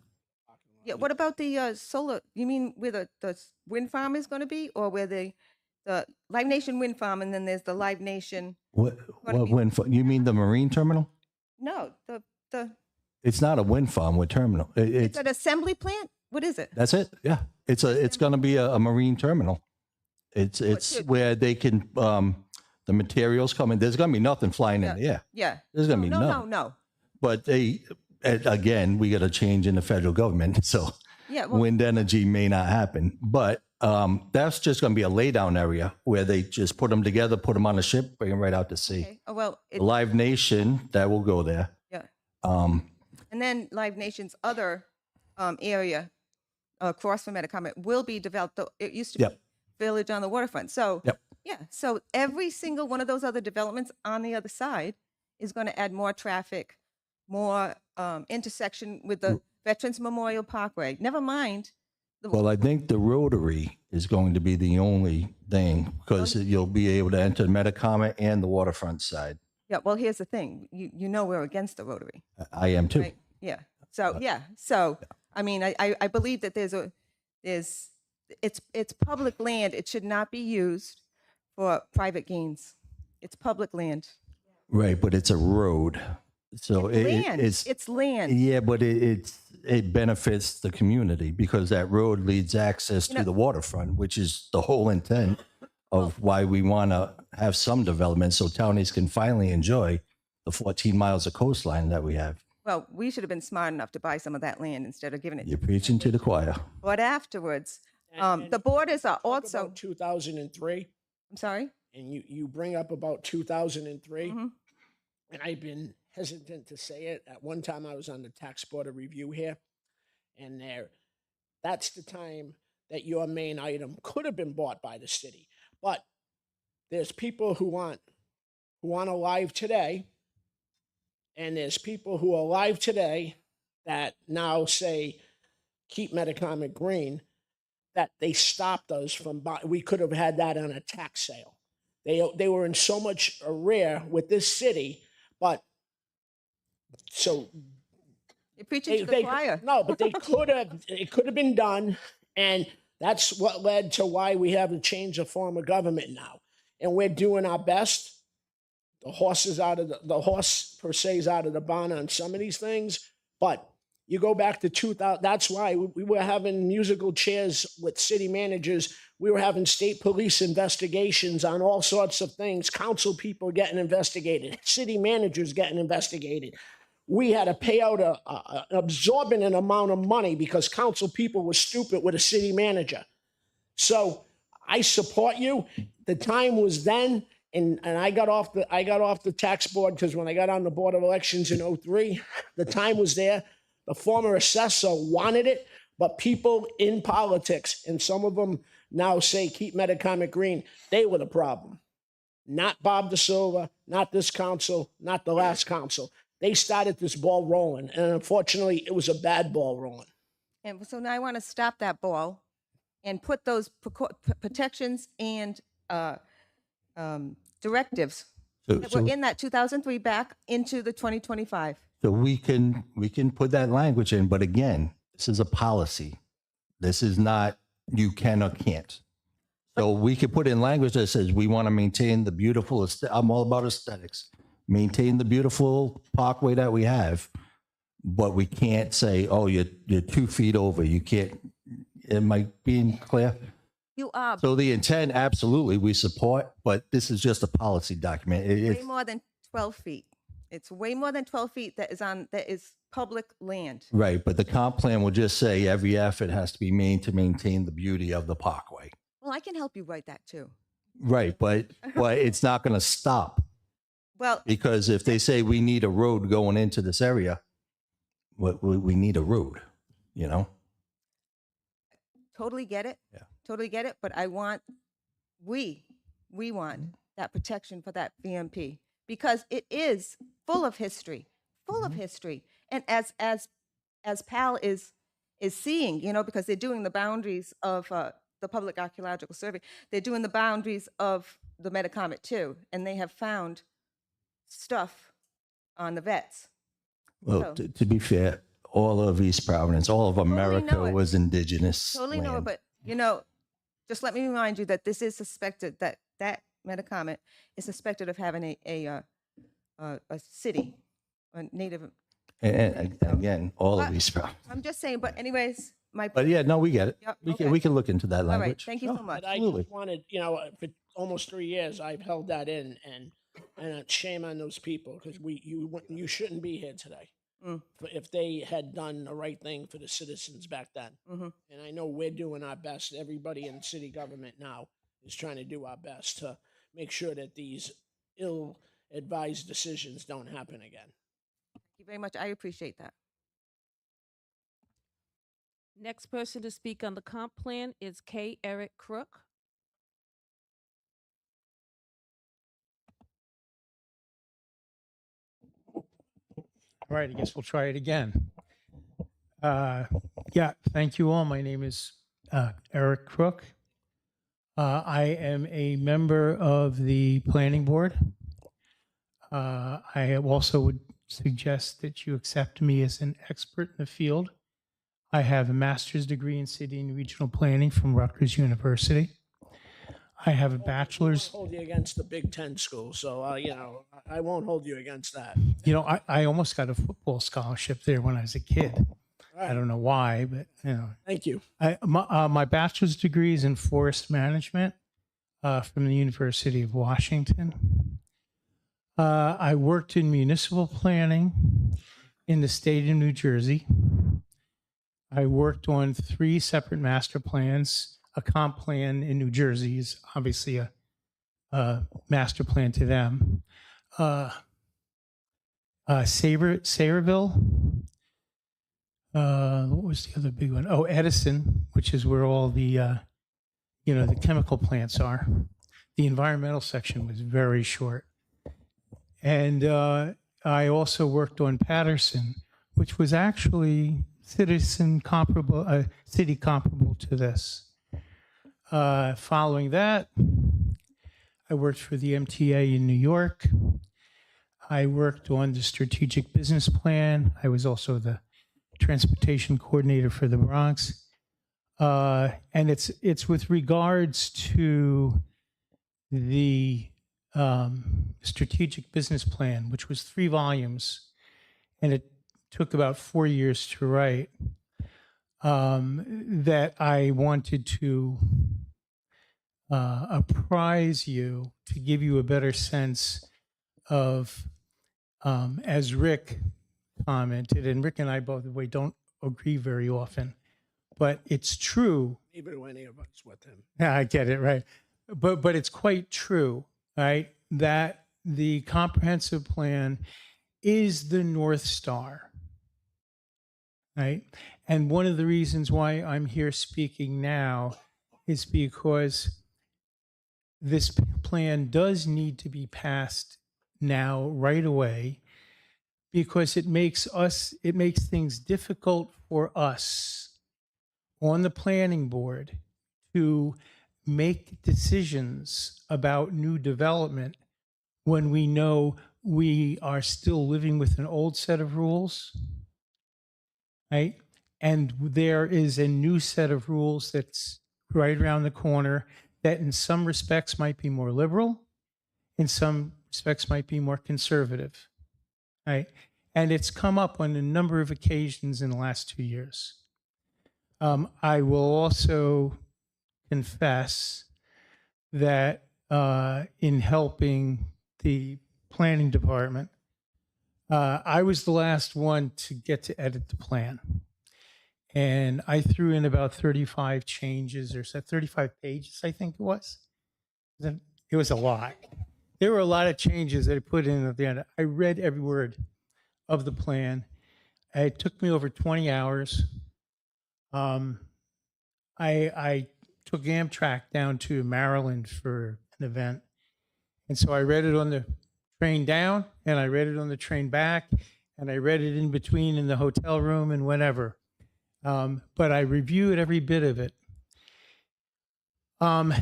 Yeah. What about the solar? You mean where the wind farm is going to be, or where the Live Nation wind farm, and then there's the Live Nation? You mean the marine terminal? No, the It's not a wind farm with terminal. it's an assembly plant. What is it? That's it. Yeah, it's going to be a marine terminal. It's should- where they can the materials come in. There's going to be nothing flying in the air. Yeah. There's going to be no. But again, we got a change in the federal government, so Yeah. Well, wind energy may not happen. But that's just going to be a laydown area where they just put them together, put them on a ship, bring them right out to sea. okay. Oh, well, The Live Nation that will go there. yeah. Um, And then Live Nation's other area across from Metacomet will be developed. It used to Yep. be village on the waterfront. So Yep. yeah, so every single one of those other developments on the other side is going to add more traffic, more intersection with the Veterans Memorial Parkway. Never mind. Well, I think the Rotary is going to be the only thing because you'll be able to enter Metacomet and the waterfront side. Yeah. Well, here's the thing. You know we're against the Rotary. I am too. Right? Yeah. So yeah. So I mean, I believe that it's public land. It should not be used for private gains. It's public land. Right, but it's a road. So Land. it's It's land. yeah, but it benefits the community because that road leads access to the waterfront, which is the whole intent of why we want to have some development so townies can finally enjoy the 14 miles of coastline that we have. Well, we should have been smart enough to buy some of that land instead of giving it. You're preaching to the choir. But afterwards, And The borders are talk also, about 2003, I'm sorry? and you bring up about 2003, Mhm. and I've been hesitant to say it. At one time, I was on the tax board of review here, and that's the time that your main item could have been bought by the city. But there's people who want alive today, and there's people who are alive today that now say keep Metacomet Green, that they stopped us from buying. We could have had that on a tax sale. They were in so much arrear with this city, but so You're preaching to the choir. no, but they could have. It could have been done, and that's what led to why we have to change the form of government now. And we're doing our best. The horse per se is out of the barn on some of these things, but you go back to 2000. That's why we were having musical chairs with city managers. We were having state police investigations on all sorts of things. Council people getting investigated. City managers getting investigated. We had to pay out an absorbent amount of money because council people were stupid with a city manager. So I support you. The time was then, and I got off the tax board because when I got on the board of elections in 2003, the time was there. The former assessor wanted it, but people in politics, and some of them now say keep Metacomet Green, they were the problem. Not Bob DeSilva, not this council, not the last council. They started this ball rolling, and unfortunately, it was a bad ball rolling. And so now I want to stop that ball and put those protections and directives that were in that 2003 back into the 2025. So we can put that language in, but again, this is a policy. This is not you can or can't. So we could put in language that says we want to maintain the beautiful. I'm all about aesthetics. Maintain the beautiful parkway that we have, but we can't say, oh, you're 2 feet over. You can't. Am I being clear? You are So the intent, absolutely, we support, but this is just a policy document. way more than 12 feet. It's way more than 12 feet that is public land. Right, but the comp plan will just say every effort has to be made to maintain the beauty of the parkway. Well, I can help you write that too. Right, but it's not going to stop Well, because if they say we need a road going into this area, we need a road, you know? totally get it. Yeah. Totally get it. But we want that protection for that VMP because it is full of history, And as PAL is seeing, because they're doing the boundaries of the Public Archaeological Survey, they're doing the boundaries of the Metacomet too, and they have found stuff on the vets. Well, So- to be fair, all of East Providence, all of know America it. was indigenous Totally know it, land. but just let me remind you that this is suspected that Metacomet is suspected of having a city, a native. And again, all of But- East Providence. I'm just saying, but anyways, But yeah, no, we get it. Yep, We okay. can look into that right, language. thank you so much. But I Absolutely. just wanted, for almost 3 years, I've held that in, and shame on those people because you shouldn't be here today. Mm. If they had done the right thing for the citizens back then. Mhm. And I know we're doing our best. Everybody in city government now is trying to do our best to make sure that these ill-advised decisions don't happen again. Thank you very much. I appreciate that. Next person to speak on the comp plan is K. Eric Crook. All right, I guess we'll try it again. Yeah, thank you all. My name is Eric Crook. I am a member of the planning board. I also would suggest that you accept me as an expert in the field. I have a master's degree in city and regional planning from Rutgers University. I have a bachelor's. Hold you against the Big Ten school, so I won't hold you against that. I almost got a football scholarship there when I was a kid. I don't know why, but Thank you. my bachelor's degree is in forest management from the University of Washington. I worked in municipal planning in the state of New Jersey. I worked on 3 separate master plans. A comp plan in New Jersey is obviously a master plan to them. Sayreville. What was the other big one? Oh, Edison, which is where all the the chemical plants are. The environmental section was very short. And I also worked on Patterson, which was actually city comparable to this. Following that, I worked for the MTA in New York. I worked on the strategic business plan. I was also the transportation coordinator for the Bronx. And it's with regards to the strategic business plan, which was 3 volumes, and it took about 4 years to write, that I wanted to apprise you to give you a better sense of, as Rick commented, and Rick and I, by the way, don't agree very often, but it's true. Neither do any of us with him. Yeah, I get it, right. But it's quite true, right, that the comprehensive plan is the North Star, right? And one of the reasons why I'm here speaking now is because this plan does need to be passed now, right away, because it makes things difficult for us on the planning board to make decisions about new development when we know we are still living with an old set of rules, right? And there is a new set of rules that's right around the corner that in some respects might be more liberal, in some respects might be more conservative, right? And it's come up on a number of occasions in the last 2 years. I will also confess that in helping the planning department, I was the last one to get to edit the plan. And I threw in about 35 changes, or 35 pages, I think it was. It was a lot. There were a lot of changes that I put in at the end. I read every word of the plan. It took me over 20 hours. I took Amtrak down to Maryland for an event. And so I read it on the train down, and I read it on the train back, and I read it in between in the hotel room and whenever. But I reviewed every bit of it. Now,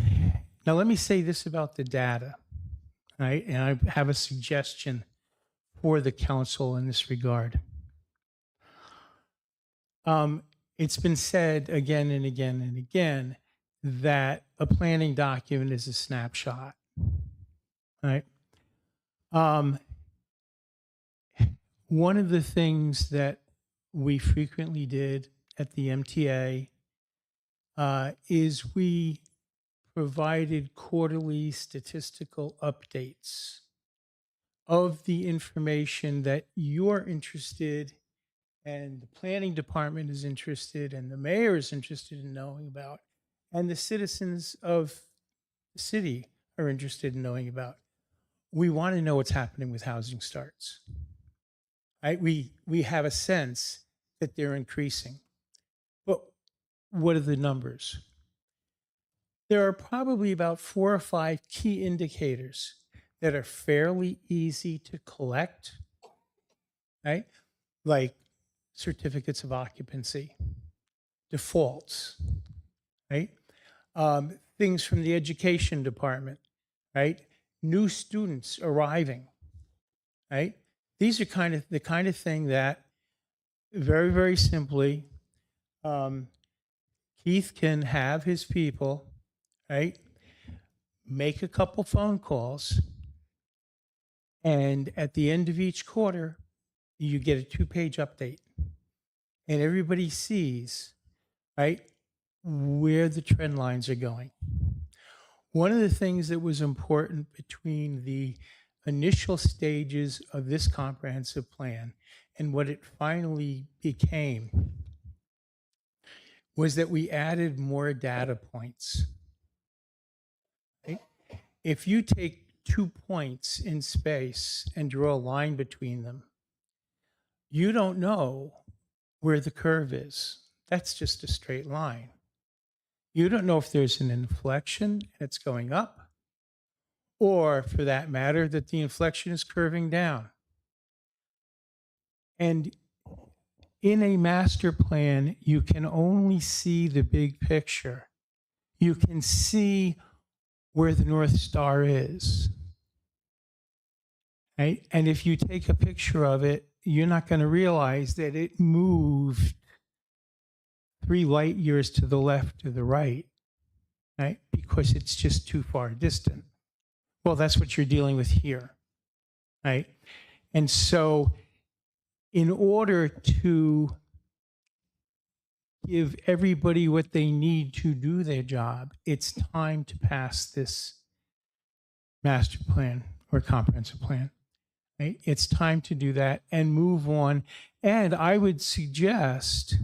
let me say this about the data, right? And I have a suggestion for the council in this regard. It's been said again and again and again that a planning document is a snapshot, right? One of the things that we frequently did at the MTA is we provided quarterly statistical updates of the information that you're interested and the planning department is interested and the mayor is interested in knowing about, and the citizens of the city are interested in knowing about. We want to know what's happening with housing starts, right? We have a sense that they're increasing. But what are the numbers? There are probably about 4 or 5 key indicators that are fairly easy to collect, right? Like certificates of occupancy, defaults, right? Things from the education department, right? New students arriving, right? These are the kind of thing that very, very simply, Keith can have his people, right, make a couple phone calls, and at the end of each quarter, you get a 2-page update. And everybody sees, right, where the trend lines are going. One of the things that was important between the initial stages of this comprehensive plan and what it finally became was that we added more data points. Right? If you take 2 points in space and draw a line between them, you don't know where the curve is. That's just a straight line. You don't know if there's an inflection and it's going up, or for that matter, that the inflection is curving down. And in a master plan, you can only see the big picture. You can see where the North Star is. Right? And if you take a picture of it, you're not going to realize that it moved 3 light years to the left or the right, right? Because it's just too far distant. Well, that's what you're dealing with here, right? And so in order to give everybody what they need to do their job, it's time to pass this master plan or comprehensive plan. Right? It's time to do that and move on. And I would suggest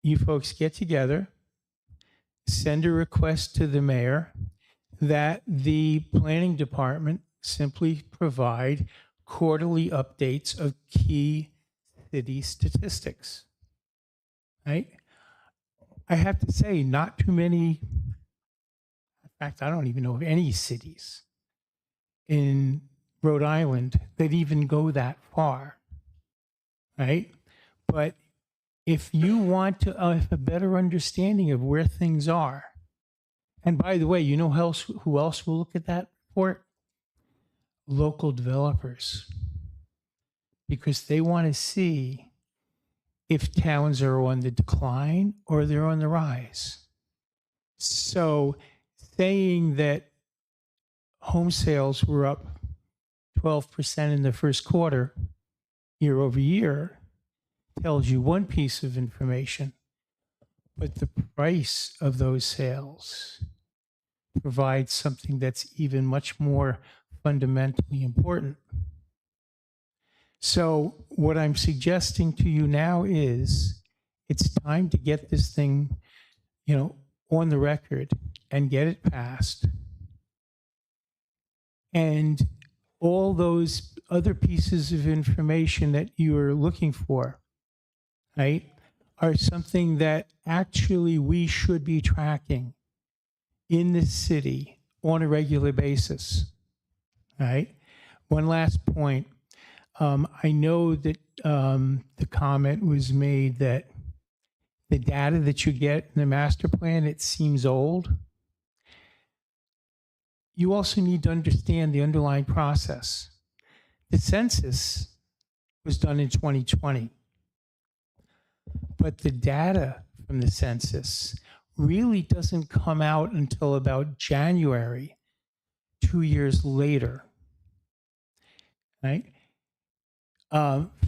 you folks get together, send a request to the mayor that the planning department simply provide quarterly updates of key city statistics. Right? I have to say, not too many, in fact, I don't even know of any cities in Rhode Island that even go that far, right? But if you want to have a better understanding of where things are, and by the way, you know who else will look at that report? Local developers, because they want to see if towns are on the decline or they're on the rise. So saying that home sales were up 12% in the first quarter year over year tells you one piece of information, but the price of those sales provides something that's even much more fundamentally important. So what I'm suggesting to you now is it's time to get this thing, on the record and get it passed. And all those other pieces of information that you are looking for, right, are something that actually we should be tracking in this city on a regular basis, right? One last point. I know that the comment was made that the data that you get in the master plan, it seems old. You also need to understand the underlying process. The census was done in 2020, but the data from the census really doesn't come out until about January, 2 years later, right?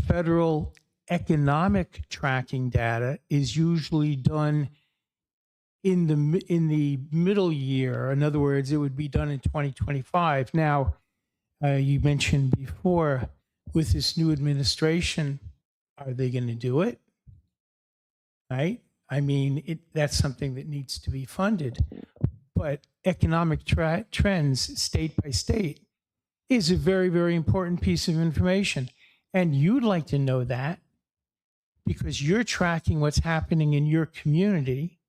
Federal economic tracking data is usually done in the middle year. In other words, it would be done in 2025. Now, you mentioned before, with this new administration, are they going to do it? Right? I mean, that's something that needs to be funded. But economic trends, state by state, is a very, very important piece of information. And you'd like to know that because you're tracking what's happening in your community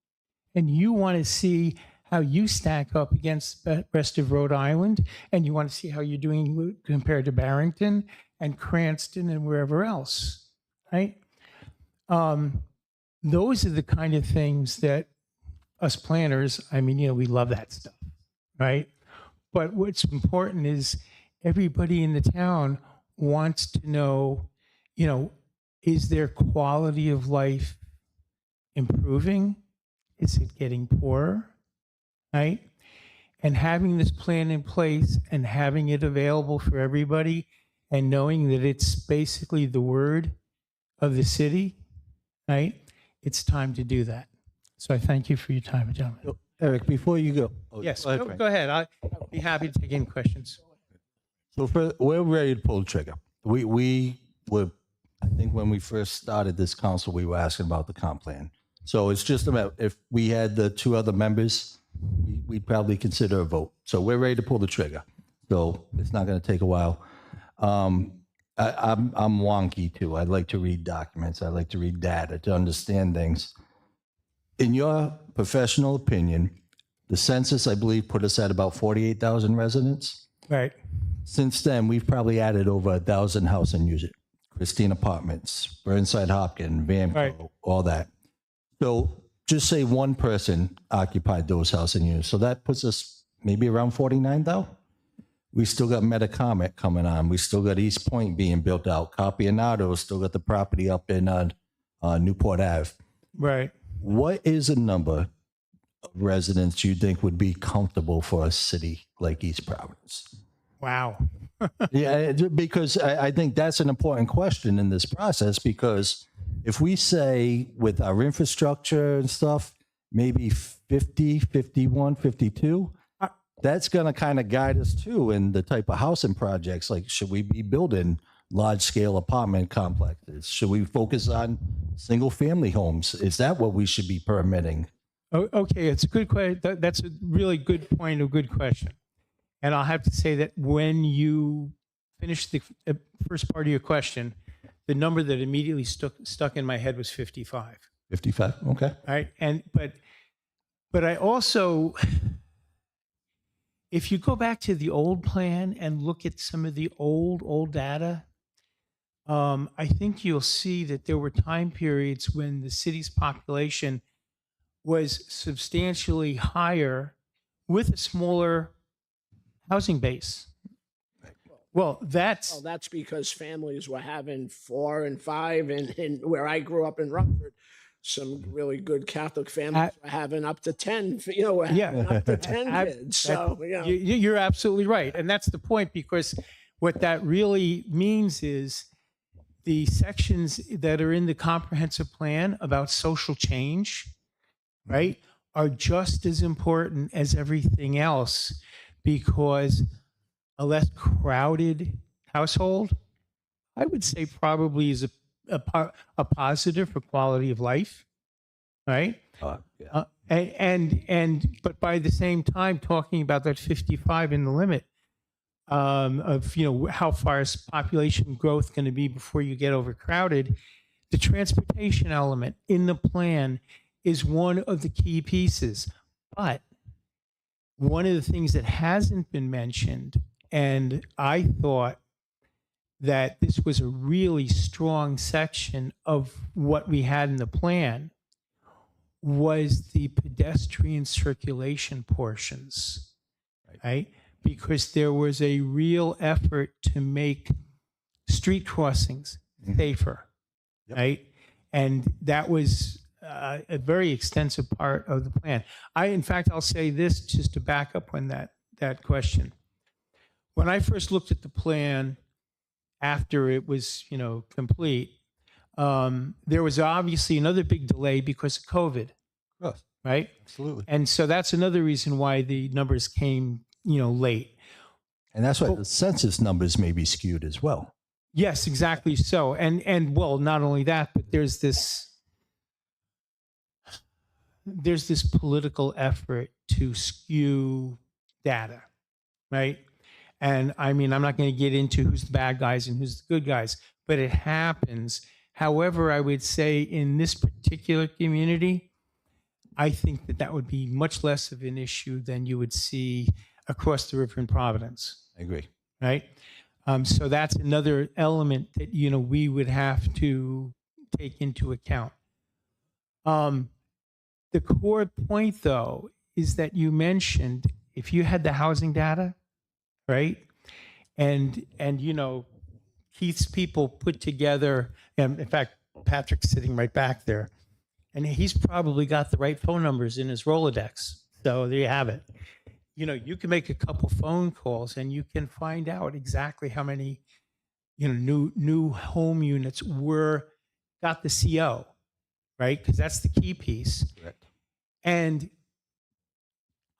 and you want to see how you stack up against the rest of Rhode Island, and you want to see how you're doing compared to Barrington and Cranston and wherever else, right? Those are the kind of things that us planners, we love that stuff, right? But what's important is everybody in the town wants to know, is their quality of life improving? Is it getting poorer? Right? And having this plan in place and having it available for everybody and knowing that it's basically the word of the city, right? It's time to do that. So I thank you for your time, gentlemen. So, Eric, before you go. Yes, go ahead, go Frank. ahead. I'll be happy to take any questions. So we're ready to pull the trigger. We were I think when we first started this council, we were asking about the comp plan. So it's just about, if we had the two other members, we'd probably consider a vote. So we're ready to pull the trigger. So it's not going to take a while. I'm wonky too. I like to read documents. I like to read data to understand things. In your professional opinion, the census, I believe, put us at about 48,000 residents. Right. Since then, we've probably added over 1,000 housing units. Christine Apartments, Burnside Hopkins, Vanco, Right. all that. So just say one person occupied those housing units. So that puts us maybe around 49, though. We still got Metacomet coming on. We still got East Point being built out. Capianado still got the property up in Newport Ave. Right. What is a number of residents you think would be comfortable for a city like East Providence? Wow. Yeah, because I think that's an important question in this process, because if we say with our infrastructure and stuff, maybe 50, 51, 52, that's going to kind of guide us too in the type of housing projects. Like, should we be building large scale apartment complexes? Should we focus on single family homes? Is that what we should be permitting? Oh, okay, it's a good question. That's a really good point, a good question. And I'll have to say that when you finish the first part of your question, the number that immediately stuck in my head was 55. 55, okay. All right, and but I also, if you go back to the old plan and look at some of the old data, I think you'll see that there were time periods when the city's population was substantially higher with a smaller housing base. Well, that's because families were having 4 and 5, and where I grew up in Rockford, some really good Catholic families were having up to 10. Were having up to 10 kids. So you're absolutely right, and that's the point, because what that really means is the sections that are in the comprehensive plan about social change, right, are just as important as everything else, because a less crowded household, I would say, probably is a positive for quality of life, right? Yeah. But by the same time, talking about that 55 in the limit of how far is population growth going to be before you get overcrowded, the transportation element in the plan is one of the key pieces. But one of the things that hasn't been mentioned, and I thought that this was a really strong section of what we had in the plan, was the pedestrian circulation portions, right? Because there was a real effort to make street crossings safer, right? And that was a very extensive part of the plan. In fact, I'll say this just to back up on that question. When I first looked at the plan after it was, complete, there was obviously another big delay because of COVID, Yes, right? absolutely. And so that's another reason why the numbers came, late. And that's why the census numbers may be skewed as well. Yes, exactly so. And well, not only that, but there's this political effort to skew data, right? And I mean, I'm not going to get into who's the bad guys and who's the good guys, but it happens. However, I would say in this particular community, I think that would be much less of an issue than you would see across the river in Providence. I agree. Right? So that's another element that, we would have to take into account. The core point, though, is that you mentioned if you had the housing data, right? And Keith's people put together, and in fact, Patrick's sitting right back there, and he's probably got the right phone numbers in his Rolodex. So there you have it. You can make a couple phone calls and you can find out exactly how many, new home units got the CO, right? Because that's the key piece. Correct. And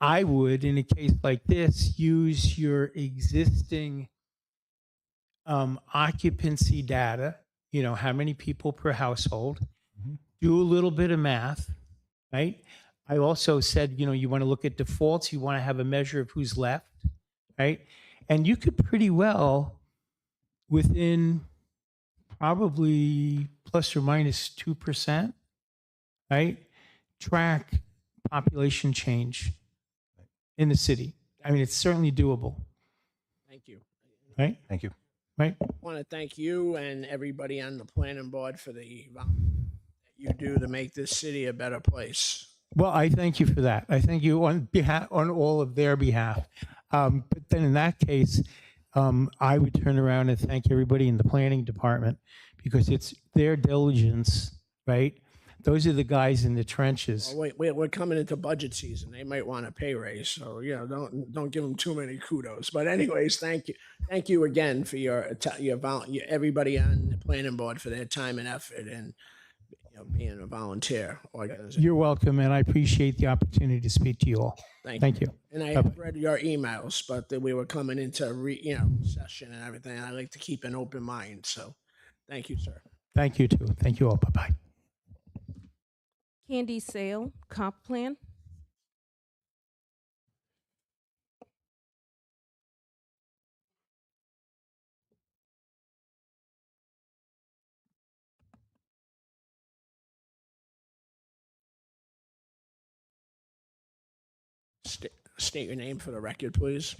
I would, in a case like this, use your existing occupancy data how many people per household, do a little bit of math, right? I also said, you want to look at defaults, you want to have a measure of who's left, right? And you could pretty well, within probably plus or minus 2%, right, track population change in the city. I mean, it's certainly doable, Thank you. right? Thank you. Right? I want to thank you and everybody on the planning board for the that you do to make this city a better place. Well, I thank you for that. I thank you on all of their behalf. But then in that case, I would turn around and thank everybody in the planning department, because it's their diligence, right? Those are the guys in the trenches. Oh, wait, we're coming into budget season. They might want a pay raise, so don't give them too many kudos. But anyways, thank you again for your everybody on the planning board for their time and effort and being a volunteer organization. You're welcome, and I appreciate the opportunity to speak to you all. Thank you. And I have read your emails, but that we were coming into session and everything. I like to keep an open mind, so thank you, sir. Thank you too. Thank you all. Bye-bye. Candy Sale, comp plan. State your name for the record, please.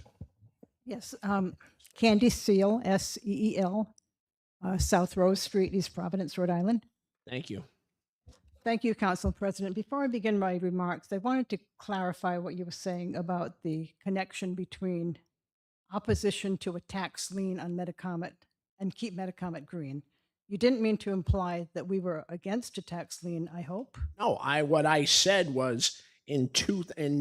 Yes, Candy Seal, S-E-E-L, South Rose Street, East Providence, Rhode Island. Thank you. Thank you, Council President. Before I begin my remarks, I wanted to clarify what you were saying about the connection between opposition to a tax lien on Metacomet and keep Metacomet green. You didn't mean to imply that we were against a tax lien, I hope. No, what I said was in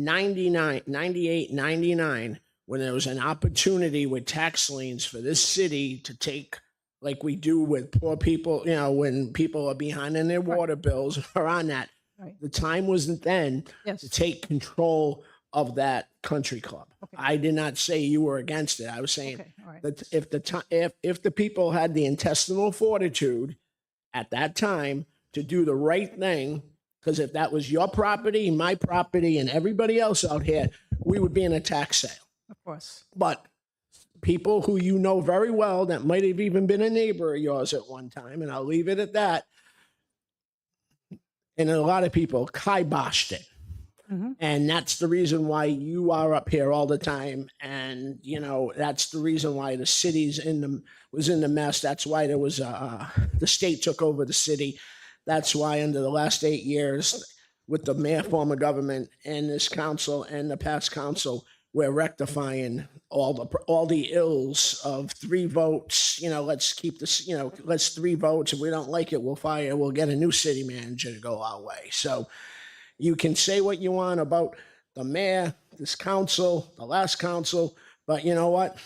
98, 99, when there was an opportunity with tax liens for this city to take, like we do with poor people, when people are behind in their water bills or on that. Right. The time wasn't then Yes. to take control of that country club. Okay. I did not say you were against it. I was saying Okay, all right. that if the people had the intestinal fortitude at that time to do the right thing, because if that was your property, my property, and everybody else out here, we would be in a tax sale. Of course. But people who you know very well that might have even been a neighbor of yours at one time, and I'll leave it at that, and a lot of people kiboshed it. Mhm. And that's the reason why you are up here all the time. And, that's the reason why the city's was in the mess. That's why there was the state took over the city. That's why under the last 8 years with the mayor form of government and this council and the past council, we're rectifying all the ills of 3 votes. Let's keep this, let's 3 votes. If we don't like it, we'll get a new city manager to go our way. So you can say what you want about the mayor, this council, the last council, but you know what?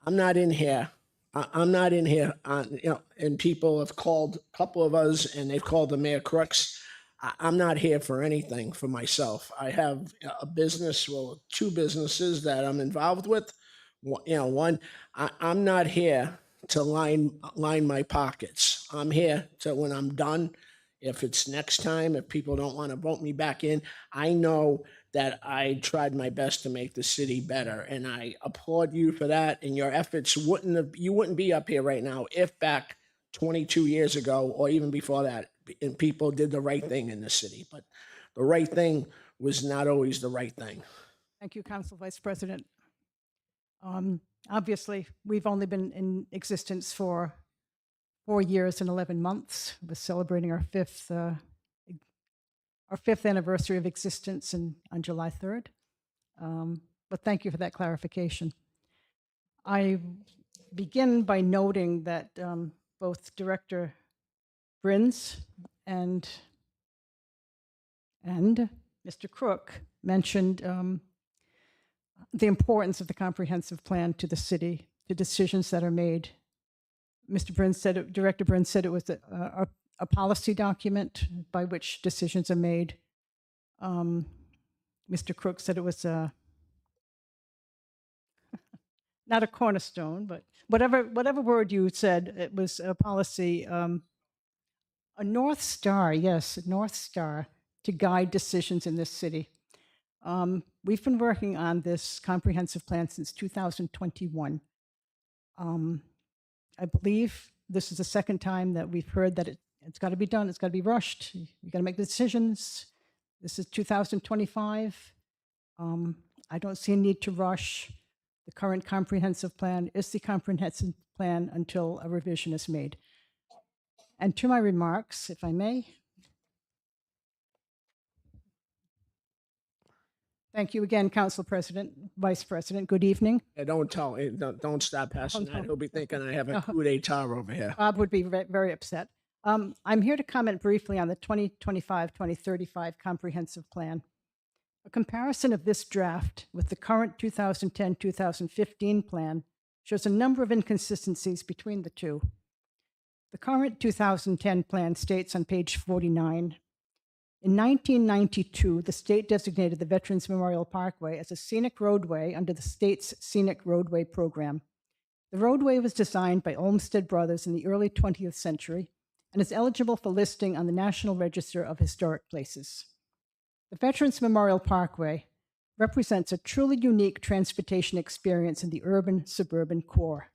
I'm not in here. I'm not in here, and people have called a couple of us and they've called the mayor crooks. I'm not here for anything for myself. I have a business, 2 businesses that I'm involved with. One, I'm not here to line my pockets. I'm here to, when I'm done, if it's next time, if people don't want to vote me back in, I know that I tried my best to make the city better. And I applaud you for that. And your efforts you wouldn't be up here right now if back 22 years ago, or even before that, and people did the right thing in the city. But the right thing was not always the right thing. Thank you, Council Vice President. Obviously, we've only been in existence for 4 years and 11 months. We're celebrating our fifth anniversary of existence on July 3rd. But thank you for that clarification. I begin by noting that both Director Brins and Mr. Crook mentioned the importance of the comprehensive plan to the city, the decisions that are made. Mr. Brins said, Director Brins said it was a policy document by which decisions are made. Mr. Crook said it was not a cornerstone, but whatever word you said, it was a policy, a North Star, yes, a North Star to guide decisions in this city. We've been working on this comprehensive plan since 2021. I believe this is the second time that we've heard that it's got to be done, it's got to be rushed, you got to make the decisions. This is 2025. I don't see a need to rush. The current comprehensive plan is the comprehensive plan until a revision is made. And to my remarks, if I may. Thank you again, Council President, Vice President. Good evening. Yeah, don't stop passing that. He'll be thinking I have a coup d'etat over here. Bob would be very upset. I'm here to comment briefly on the 2025-2035 comprehensive plan. A comparison of this draft with the current 2010-2015 plan shows a number of inconsistencies between the two. The current 2010 plan states on page 49, in 1992, the state designated the Veterans Memorial Parkway as a scenic roadway under the state's Scenic Roadway Program. The roadway was designed by Olmsted Brothers in the early 20th century and is eligible for listing on the National Register of Historic Places. The Veterans Memorial Parkway represents a truly unique transportation experience in the urban-suburban core.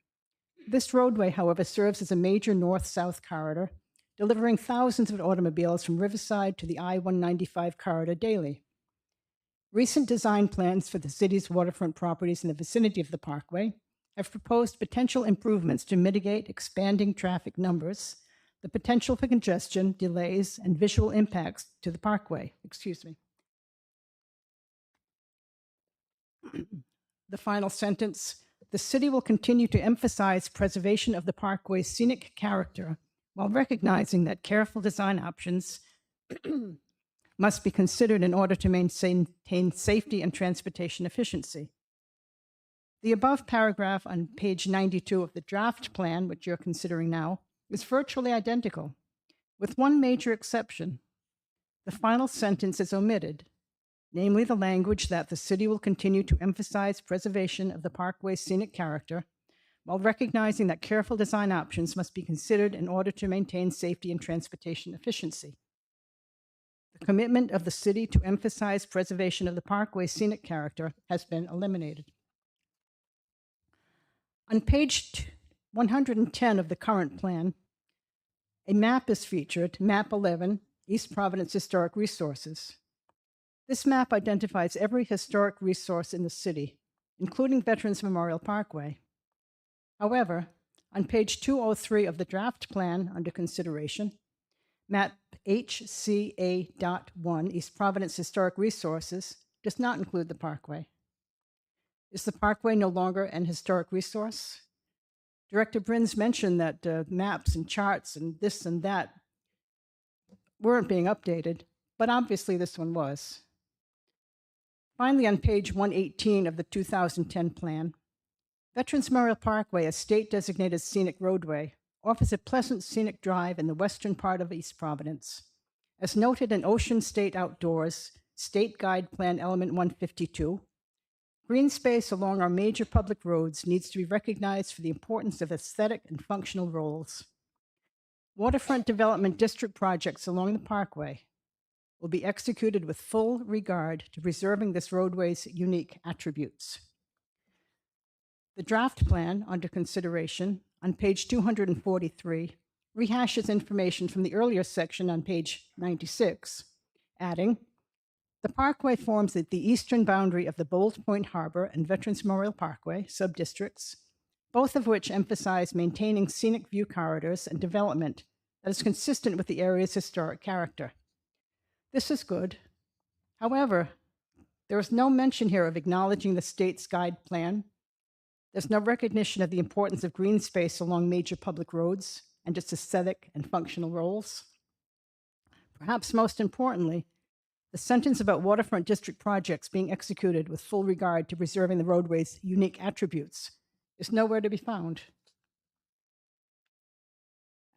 This roadway, however, serves as a major north-south corridor, delivering thousands of automobiles from Riverside to the I-195 corridor daily. Recent design plans for the city's waterfront properties in the vicinity of the parkway have proposed potential improvements to mitigate expanding traffic numbers, the potential for congestion, delays, and visual impacts to the parkway. Excuse me. The final sentence, the city will continue to emphasize preservation of the parkway's scenic character while recognizing that careful design options must be considered in order to maintain safety and transportation efficiency. The above paragraph on page 92 of the draft plan, which you're considering now, is virtually identical, with one major exception. The final sentence is omitted, namely the language that the city will continue to emphasize preservation of the parkway's scenic character while recognizing that careful design options must be considered in order to maintain safety and transportation efficiency. The commitment of the city to emphasize preservation of the parkway's scenic character has been eliminated. On page 110 of the current plan, a map is featured, map 11, East Providence Historic Resources. This map identifies every historic resource in the city, including Veterans Memorial Parkway. However, on page 203 of the draft plan under consideration, map HCA.1, East Providence Historic Resources, does not include the parkway. Is the parkway no longer an historic resource? Director Brins mentioned that maps and charts and this and that weren't being updated, but obviously this one was. Finally, on page 118 of the 2010 plan, Veterans Memorial Parkway, a state-designated scenic roadway, offers a pleasant scenic drive in the western part of East Providence. As noted in Ocean State Outdoors, State Guide Plan Element 152, green space along our major public roads needs to be recognized for the importance of aesthetic and functional roles. Waterfront development district projects along the parkway will be executed with full regard to preserving this roadway's unique attributes. The draft plan under consideration on page 243 rehashes information from the earlier section on page 96, adding, the parkway forms the eastern boundary of the Bold Point Harbor and Veterans Memorial Parkway subdistricts, both of which emphasize maintaining scenic view corridors and development that is consistent with the area's historic character. This is good. However, there is no mention here of acknowledging the state's guide plan. There's no recognition of the importance of green space along major public roads and its aesthetic and functional roles. Perhaps most importantly, the sentence about waterfront district projects being executed with full regard to preserving the roadway's unique attributes is nowhere to be found.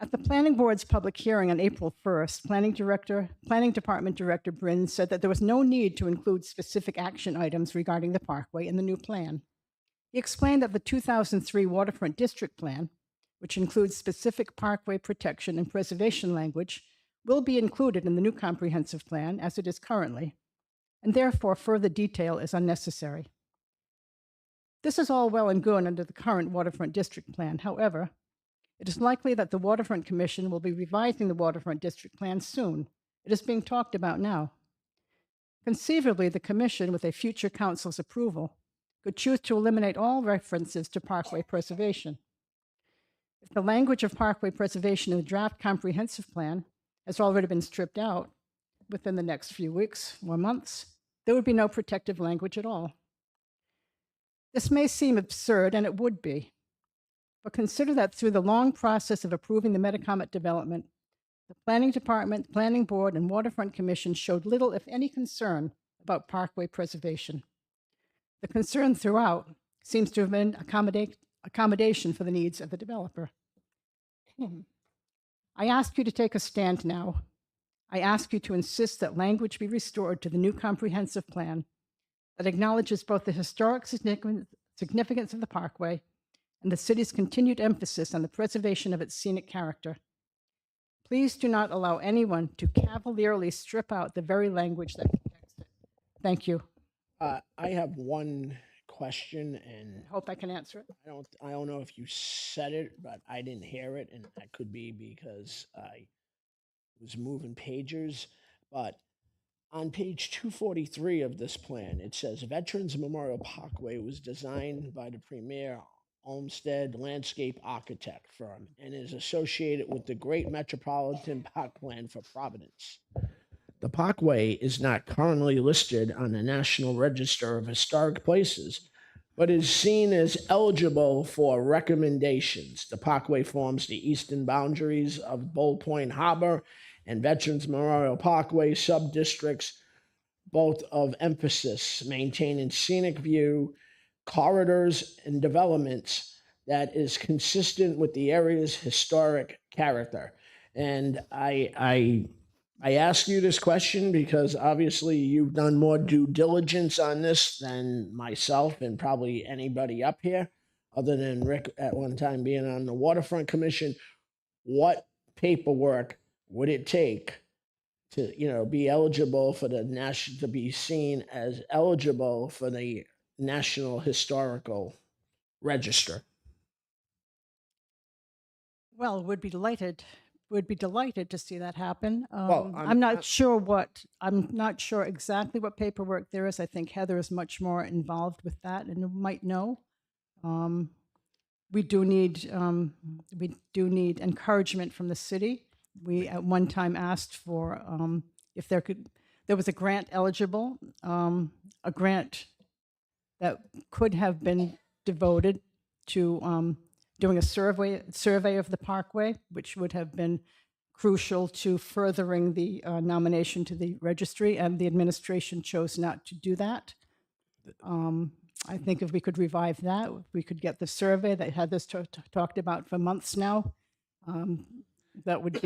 At the Planning Board's public hearing on April 1st, Planning Department Director Brins said that there was no need to include specific action items regarding the parkway in the new plan. He explained that the 2003 Waterfront District Plan, which includes specific parkway protection and preservation language, will be included in the new comprehensive plan as it is currently, and therefore further detail is unnecessary. This is all well and good under the current Waterfront District Plan. However, it is likely that the Waterfront Commission will be revising the Waterfront District Plan soon. It is being talked about now. Conceivably, the Commission, with a future council's approval, could choose to eliminate all references to parkway preservation. If the language of parkway preservation in the draft comprehensive plan has already been stripped out within the next few weeks or months, there would be no protective language at all. This may seem absurd, and it would be, but consider that through the long process of approving the Metacomet development, the Planning Department, Planning Board, and Waterfront Commission showed little, if any, concern about parkway preservation. The concern throughout seems to have been accommodation for the needs of the developer. I ask you to take a stand now. I ask you to insist that language be restored to the new comprehensive plan that acknowledges both the historic significance of the parkway and the city's continued emphasis on the preservation of its scenic character. Please do not allow anyone to cavalierly strip out the very language that protects it. Thank you. I have one question, and Hope I can answer it. I don't know if you said it, but I didn't hear it, and that could be because I was moving pages. But on page 243 of this plan, it says Veterans Memorial Parkway was designed by the premier Olmsted landscape architect firm and is associated with the Great Metropolitan Park Plan for Providence. The parkway is not currently listed on the National Register of Historic Places, but is seen as eligible for recommendations. The parkway forms the eastern boundaries of Bull Point Harbor and Veterans Memorial Parkway subdistricts, both of emphasis, maintaining scenic view, corridors, and developments that is consistent with the area's historic character. And I ask you this question because obviously you've done more due diligence on this than myself and probably anybody up here, other than Rick at one time being on the Waterfront Commission. What paperwork would it take to, be eligible for the national, to be seen as eligible for the National Historical Register? Well, would be delighted to see that happen. Well, I'm not sure exactly what paperwork there is. I think Heather is much more involved with that and might know. We do need encouragement from the city. We at one time asked for if there was a grant eligible, a grant that could have been devoted to doing a survey of the parkway, which would have been crucial to furthering the nomination to the registry, and the administration chose not to do that. I think if we could revive that, if we could get the survey that had this talked about for months now, that would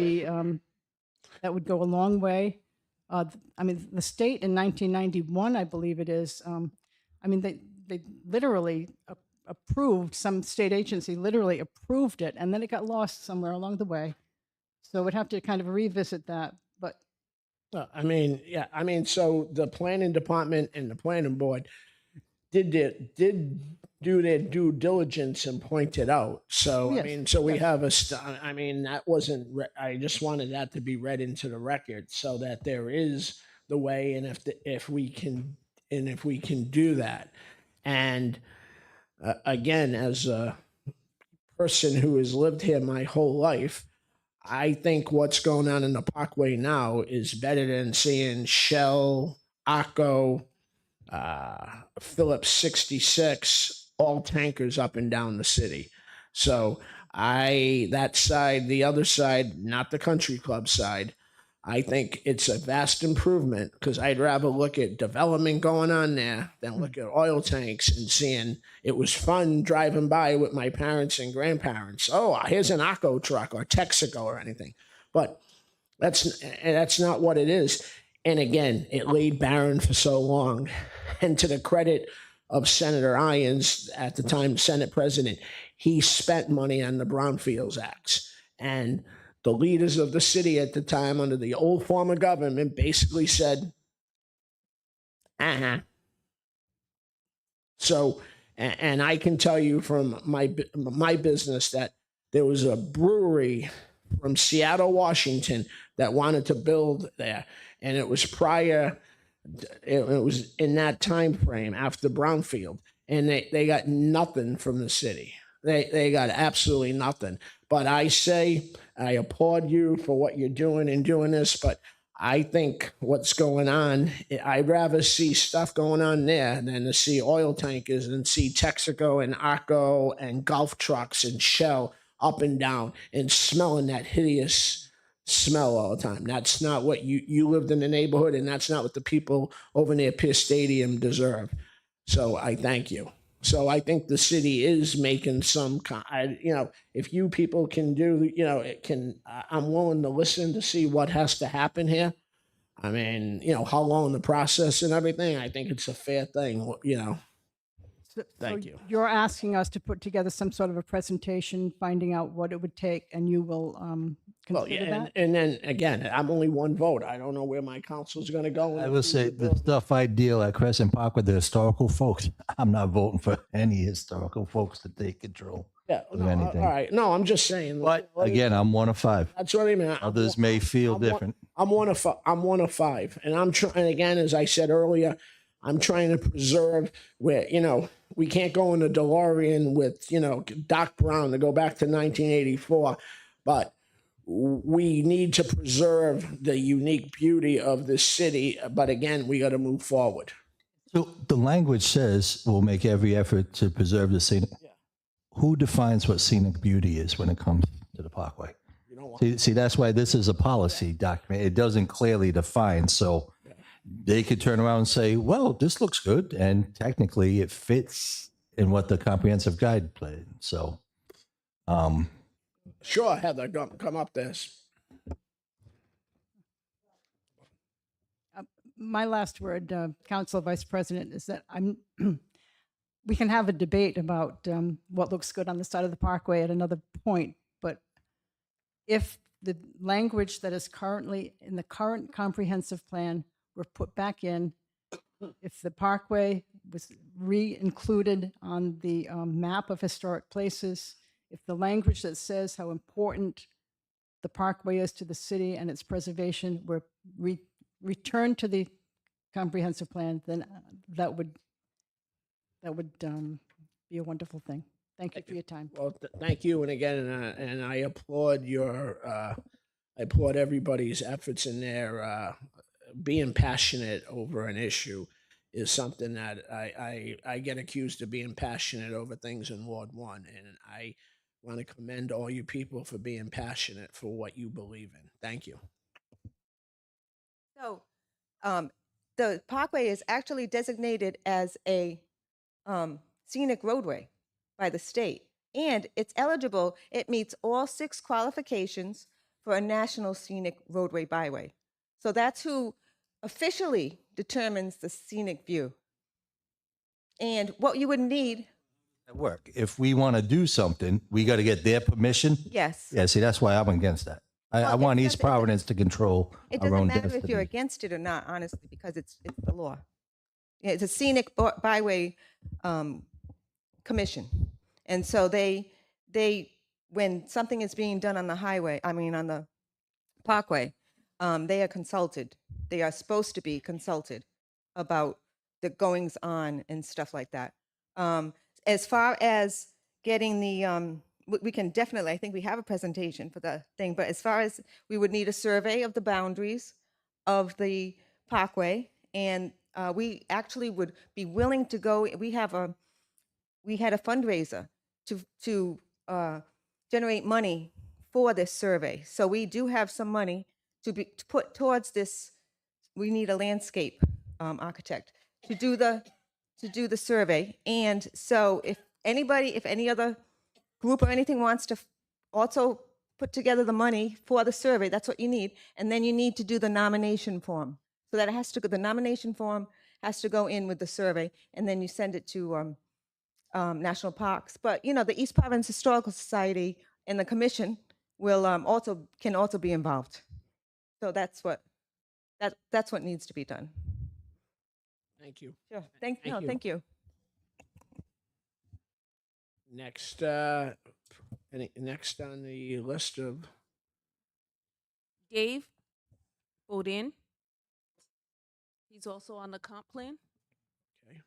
go a long way. The state in 1991, I believe it is, they literally approved, some state agency literally approved it, and then it got lost somewhere along the way. So we'd have to kind of revisit that. But so the planning department and the planning board did do their due diligence and point it out. So, Yes, we yes. have that wasn't, I just wanted that to be read into the record so that there is the way, and if we can do that. And again, as a person who has lived here my whole life, I think what's going on in the parkway now is better than seeing Shell, ACO, Phillips 66, all tankers up and down the city. So that side, the other side, not the country club side, I think it's a vast improvement because I'd rather look at development going on there than look at oil tanks and seeing it was fun driving by with my parents and grandparents. Oh, here's an ACO truck or Texaco or anything. But that's not what it is. And again, it laid barren for so long. And to the credit of Senator Irons, at the time Senate President, he spent money on the Brownfields Acts. And the leaders of the city at the time, under the old form of government, basically said, So, and I can tell you from my business that there was a brewery from Seattle, Washington, that wanted to build there, and it was prior. It was in that time frame after Brownfield, and they got nothing from the city. They got absolutely nothing. But I applaud you for what you're doing and doing this, but I think what's going on, I'd rather see stuff going on there than to see oil tankers and see Texaco and Arco and Gulf trucks and Shell up and down and smelling that hideous smell all the time. That's not what you lived in the neighborhood, and that's not what the people over near Pierce Stadium deserve. So I thank you. So I think the city is making some, if you people can do, I'm willing to listen to see what has to happen here. I mean, how long the process and everything, I think it's a fair thing, Thank you. You're asking us to put together some sort of a presentation, finding out what it would take, and you will Well, consider yeah, that? and then again, I'm only one vote. I don't know where my council's going to go. I will say the stuff I deal at Crescent Park with the historical folks, I'm not voting for any historical folks to take control Yeah, of no, anything. all right. No, I'm just saying. But again, I'm one of five. That's what I mean. Others may feel I'm different. I'm one of five, and I'm trying. Again, as I said earlier, I'm trying to preserve where we can't go in the DeLorean with Doc Brown to go back to 1984, but we need to preserve the unique beauty of this city. But again, we got to move forward. So the language says we'll make every effort to preserve the scenic. Yeah. Who defines what scenic beauty is when it comes to the Parkway? You don't want See, that's why this is a policy document. It doesn't clearly define. So they could turn around and say, well, this looks good. And technically it fits in what the comprehensive guide played. So, Sure, Heather, come up this. My last word, Council Vice President, is that we can have a debate about what looks good on the side of the Parkway at another point, but if the language that is currently in the current comprehensive plan were put back in, if the Parkway was re-included on the map of historic places, if the language that says how important the Parkway is to the city and its preservation were returned to the comprehensive plan, then that would be a wonderful thing. Thank you for your time. Well, thank you, and again, and I applaud I applaud everybody's efforts in there. Being passionate over an issue is something that I get accused of being passionate over things in Ward 1, and I want to commend all you people for being passionate for what you believe in. Thank you. So, the Parkway is actually designated as a scenic roadway by the state, and it's eligible. It meets all 6 qualifications for a national scenic roadway byway. So that's who officially determines the scenic view. And what you would need, at work, if we want to do something, we got to get their permission. yes. Yeah, see, that's why I'm against that. I Well, want it East doesn't- Providence to control It our doesn't own matter destiny. if you're against it or not, honestly, because it's the law. Yeah, it's a scenic byway commission. And so they when something is being done on the highway, on the Parkway, they are consulted. They are supposed to be consulted about the goings on and stuff like that. As far as getting the, we can definitely, I think we have a presentation for the thing, but as far as we would need a survey of the boundaries of the Parkway, and we actually would be willing to go, we had a fundraiser to generate money for this survey. So we do have some money to put towards this. We need a landscape architect to do the survey. And so if any other group or anything wants to also put together the money for the survey, that's what you need. And then you need to do the nomination form. So that it has to go, the nomination form has to go in with the survey, and then you send it to national parks. But you know, the East Providence Historical Society and the commission will can also be involved. So that's what needs to be done. Thank you. Sure. Thank you. Thank you. Next, next on the list of, Dave Bodin. He's also on the comp plan. okay.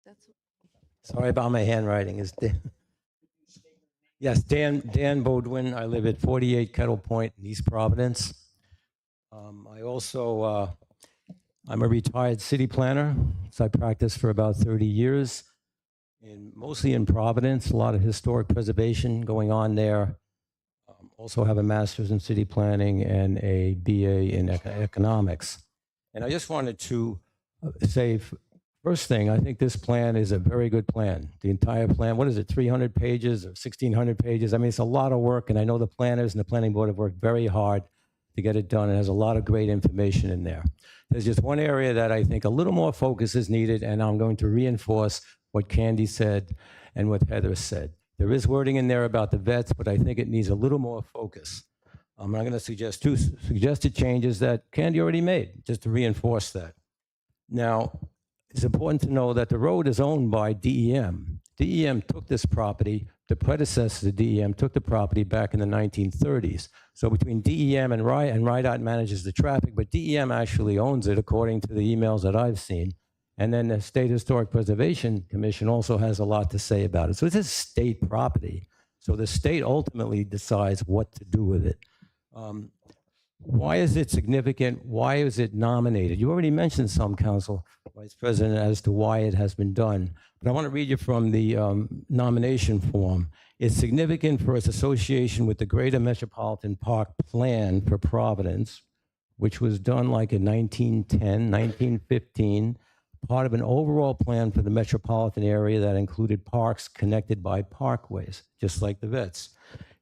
That's Sorry about my handwriting. Is Dan? Yes, Dan Bodwin. I live at 48 Kettle Point in East Providence. I also, I'm a retired city planner, so I practiced for about 30 years, and mostly in Providence, a lot of historic preservation going on there. Also have a master's in city planning and a BA in economics. And I just wanted to say, first thing, I think this plan is a very good plan. The entire plan, what is it, 300 pages or 1,600 pages? I mean, it's a lot of work, and I know the planners and the planning board have worked very hard to get it done. It has a lot of great information in there. There's just one area that I think a little more focus is needed, and I'm going to reinforce what Candy said and what Heather said. There is wording in there about the vets, but I think it needs a little more focus. I'm going to suggest two suggested changes that Candy already made, just to reinforce that. Now, it's important to know that the road is owned by DEM. DEM took this property, the predecessor to DEM took the property back in the 1930s. So between DEM and RIDOT manages the traffic, but DEM actually owns it according to the emails that I've seen. And then the State Historic Preservation Commission also has a lot to say about it. So it's a state property. So the state ultimately decides what to do with it. Why is it significant? Why is it nominated? You already mentioned some, Council Vice President, as to why it has been done. But I want to read you from the nomination form. It's significant for its association with the Greater Metropolitan Park Plan for Providence, which was done like in 1910, 1915, part of an overall plan for the metropolitan area that included parks connected by parkways, just like the vets.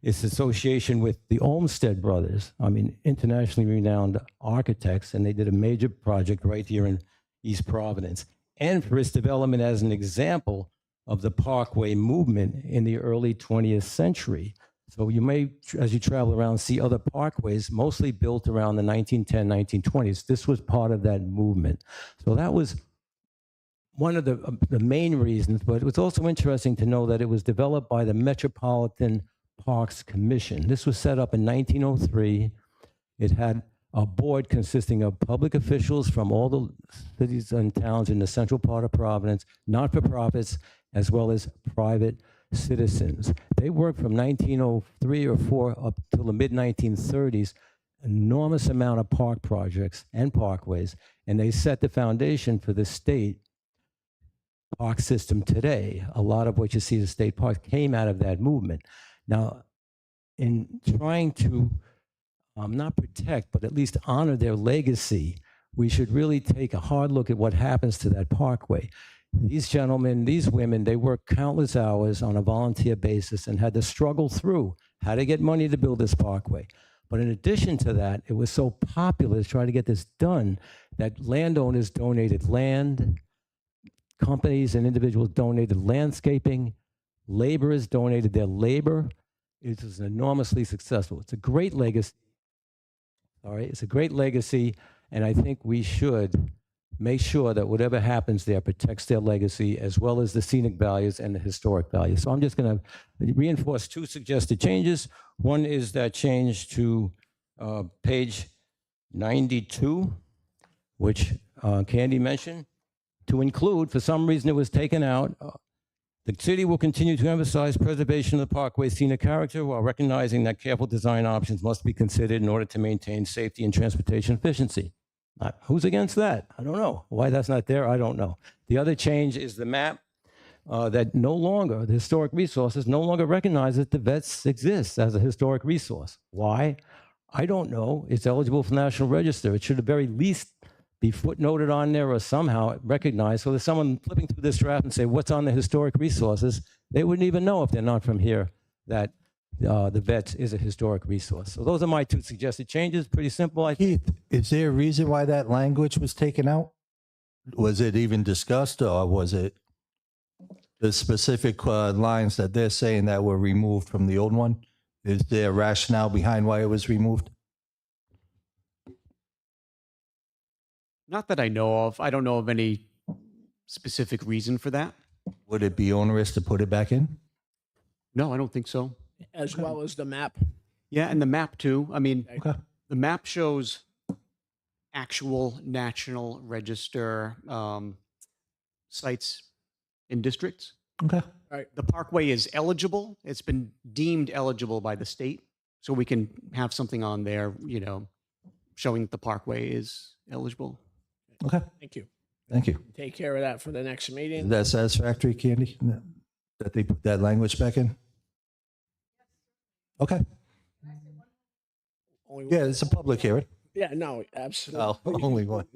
Its association with the Olmsted brothers, I mean, internationally renowned architects, and they did a major project right here in East Providence, and for its development as an example of the parkway movement in the early 20th century. So you may, as you travel around, see other parkways, mostly built around the 1910, 1920s. This was part of that movement. So that was one of the main reasons, but it was also interesting to know that it was developed by the Metropolitan Parks Commission. This was set up in 1903. It had a board consisting of public officials from all the cities and towns in the central part of Providence, not-for-profits, as well as private citizens. They worked from 1903 or 4 up till the mid-1930s, enormous amount of park projects and parkways, and they set the foundation for the state park system today. A lot of what you see as state parks came out of that movement. Now, in trying to not protect, but at least honor their legacy, we should really take a hard look at what happens to that parkway. These gentlemen, these women, they worked countless hours on a volunteer basis and had to struggle through how to get money to build this parkway. But in addition to that, it was so popular to try to get this done that landowners donated land, companies and individuals donated landscaping, laborers donated their labor. It was enormously successful. It's a great legacy. All right, it's a great legacy, and I think we should make sure that whatever happens there protects their legacy as well as the scenic values and the historic values. So I'm just going to reinforce two suggested changes. One is that change to page 92, which Candy mentioned, to include, for some reason it was taken out, the city will continue to emphasize preservation of the parkway's scenic character while recognizing that careful design options must be considered in order to maintain safety and transportation efficiency. Who's against that? I don't know. Why that's not there, I don't know. The other change is the map that no longer, the historic resources no longer recognize that the vets exist as a historic resource. Why? I don't know. It's eligible for National Register. It should at the very least be footnoted on there or somehow recognized. So there's someone flipping through this draft and say, what's on the historic resources? They wouldn't even know if they're not from here that the vets is a historic resource. So those are my two suggested changes. Pretty simple, I think. Keith, is there a reason why that language was taken out? Was it even discussed, or was it the specific lines that they're saying that were removed from the old one? Is there a rationale behind why it was removed? Not that I know of. I don't know of any specific reason for that. Would it be onerous to put it back in? No, I don't think so. As well as the map. Yeah, and the map too. I mean, Okay. the map shows actual National Register sites and districts. Okay. The parkway is eligible. It's been deemed eligible by the state. So we can have something on there, you know, showing that the parkway is eligible. Okay. Thank you. Thank you. Take care of that for the next Is meeting. that satisfactory, Candy? That they put that language back in? Okay. Only Yeah, it's a public hearing. Yeah, no, absolutely. Oh, only one.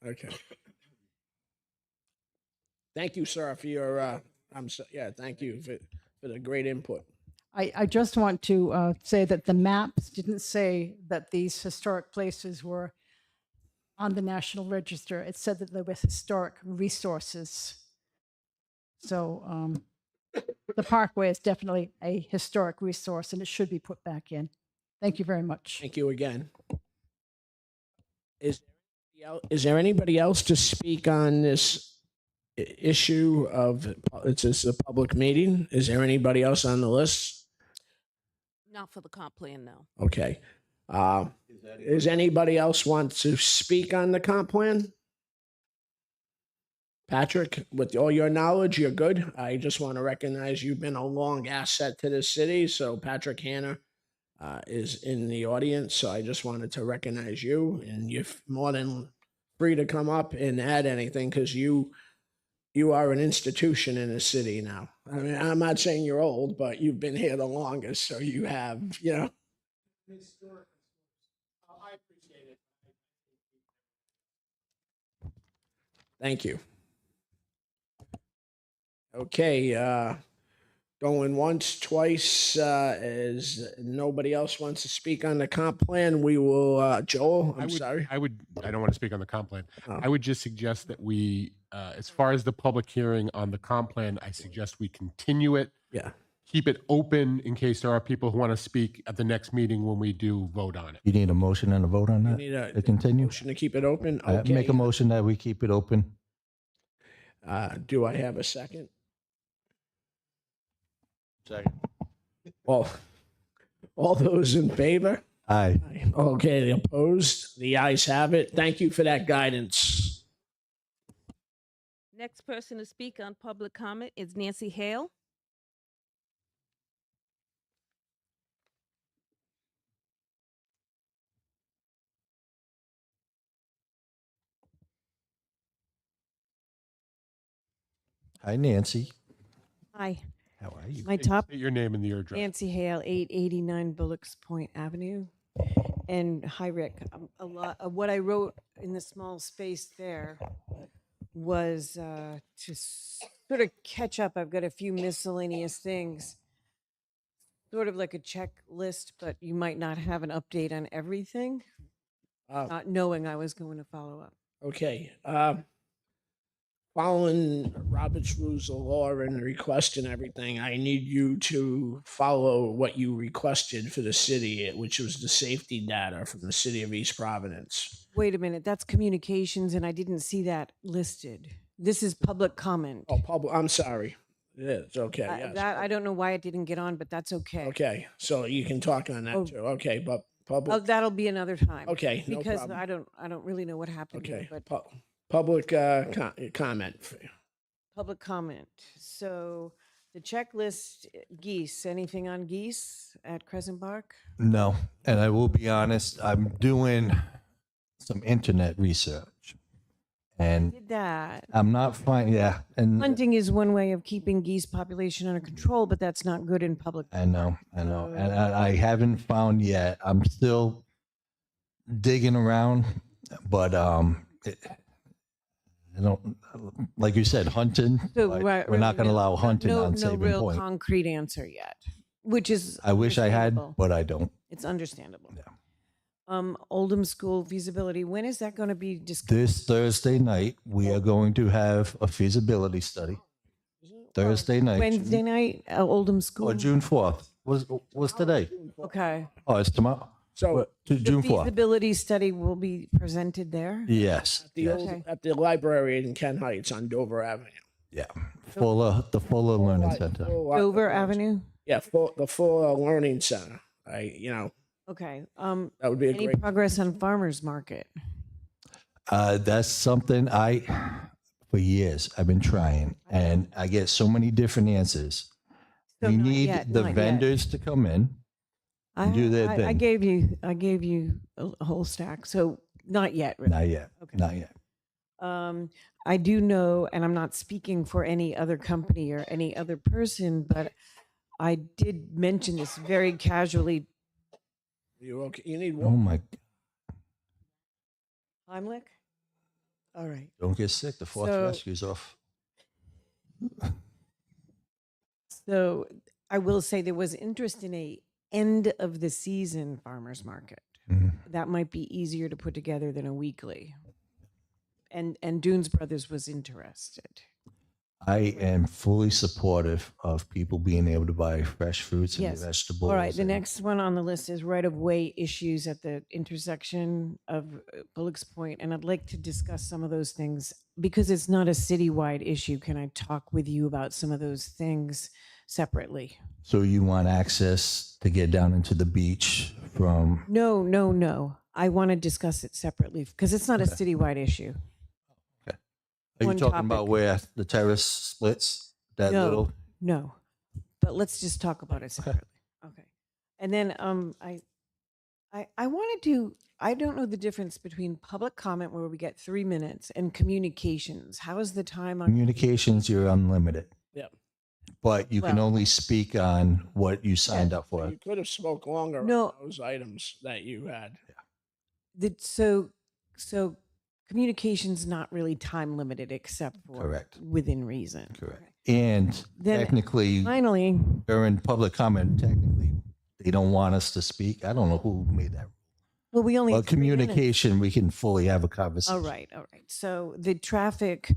Okay. Thank you, sir, for your, thank you for the great input. I just want to say that the maps didn't say that these historic places were on the National Register. It said that they were historic resources. So the parkway is definitely a historic resource and it should be put back in. Thank you very much. Thank you again. Is there anybody else to speak on this issue of, it's just a public meeting? Is there anybody else on the list? Not for the comp plan, no. Okay. Does anybody else want to speak on the comp plan? Patrick, with all your knowledge, you're good. I just want to recognize you've been a long asset to the city. So Patrick Hanna is in the audience. So I just wanted to recognize you, and you're more than free to come up and add anything because you are an institution in the city now. I mean, I'm not saying you're old, but you've been here the longest. So you have, you know. I appreciate it. Thank you. Okay, going once, twice, as nobody else wants to speak on the comp plan, we will, Joel, I'm sorry. I don't want to speak on the comp plan. Oh. I would just suggest that we, as far as the public hearing on the comp plan, I suggest we continue it. Yeah. Keep it open in case there are people who want to speak at the next meeting when we do vote on it. You need a motion and a vote on You that need a to continue? motion to keep it open? I Okay. make a motion that we keep it open. Do I have a second? Second. All those in favor? Aye. Okay, the opposed? The ayes have it. Thank you for that guidance. Next person to speak on public comment is Nancy Hale. Hi, Nancy. Hi, How are you? my top, State your name and your address. Nancy Hale, 889 Bullocks Point Avenue. And hi, Rick. A lot of what I wrote in the small space there was to sort of catch up. I've got a few miscellaneous things, sort of like a checklist, but you might not have an update on everything, not knowing I was going to follow up. Okay. Following Robert's rules of law and the request and everything, I need you to follow what you requested for the city, which was the safety data from the city of East Providence. Wait a minute, that's communications, and I didn't see that listed. This is public comment. Oh, public, I'm sorry. It is, okay, yes. That I don't know why it didn't get on, but that's okay. Okay, so you can talk on that Oh. too. Okay, but Oh, public, that'll be another time. okay, no Because problem. I don't really know what happened here, Okay, but public comment. public comment. So the checklist, geese, anything on geese at Crescent Park? No, and I will be honest, I'm doing some internet research. And Did that. I'm not finding, yeah, and Hunting is one way of keeping geese population under control, but that's not good in public. I know. And I haven't found yet. I'm still digging around, but I don't, like you said, hunting. So like, we're not going to allow hunting no, on no Sabin real Point. concrete answer yet, which is I wish I had, understandable. but I don't. It's understandable. Yeah. Oldham School feasibility, when is that going to be discussed? This Thursday night, we are going to have a feasibility study. Thursday night. Wednesday night, Oldham School? Or June 4th. What's today? Okay. Oh, it's tomorrow. So June The 4th. feasibility study will be presented there? Yes. the yes. old, Okay. at the library in Kent Heights on Dover Avenue. Yeah. The Fuller Learning Center. Dover Avenue? Yeah, the full learning center. Okay. That would be a Any great. progress on farmer's market? That's something for years, I've been trying, and I get so many different answers. So We not need yet, the not yet. vendors to come in and do their I thing. gave you a whole stack, so not yet, really. Not yet. Okay. Not yet. I do know, and I'm not speaking for any other company or any other person, but I did mention this very casually. You okay? You need Oh one. my, Heimlich? All right. don't get sick. The fourth So- rescue's off. So I will say there was interest in a end of the season farmers market. Mhm. That might be easier to put together than a weekly. And Dunes Brothers was interested. I am fully supportive of people being able to buy fresh fruits and Yes. vegetables. All right, the and- next one on the list is right-of-way issues at the intersection of Bullocks Point, and I'd like to discuss some of those things. Because it's not a citywide issue, can I talk with you about some of those things separately? So you want access to get down into the beach from, No, no, no. I want to discuss it separately because it's not a citywide issue. are you One talking about topic. where the terrace splits? That No. little, No, but let's just talk about it separately. Okay. And then I wanted to, I don't know the difference between public comment where we get 3 minutes and communications. How is the time on? communications, you're unlimited. Yeah. But you can Well- only speak on what you signed up for. You could have spoke longer No. on those items that you had. So communications not really time limited except for Correct. within reason. Correct. And Then technically, Finally, during public comment, technically, they don't want us to speak. I don't know who made that. well, we only Well, have 3 minutes. communication, we can fully have a conversation. All right, all right. So the traffic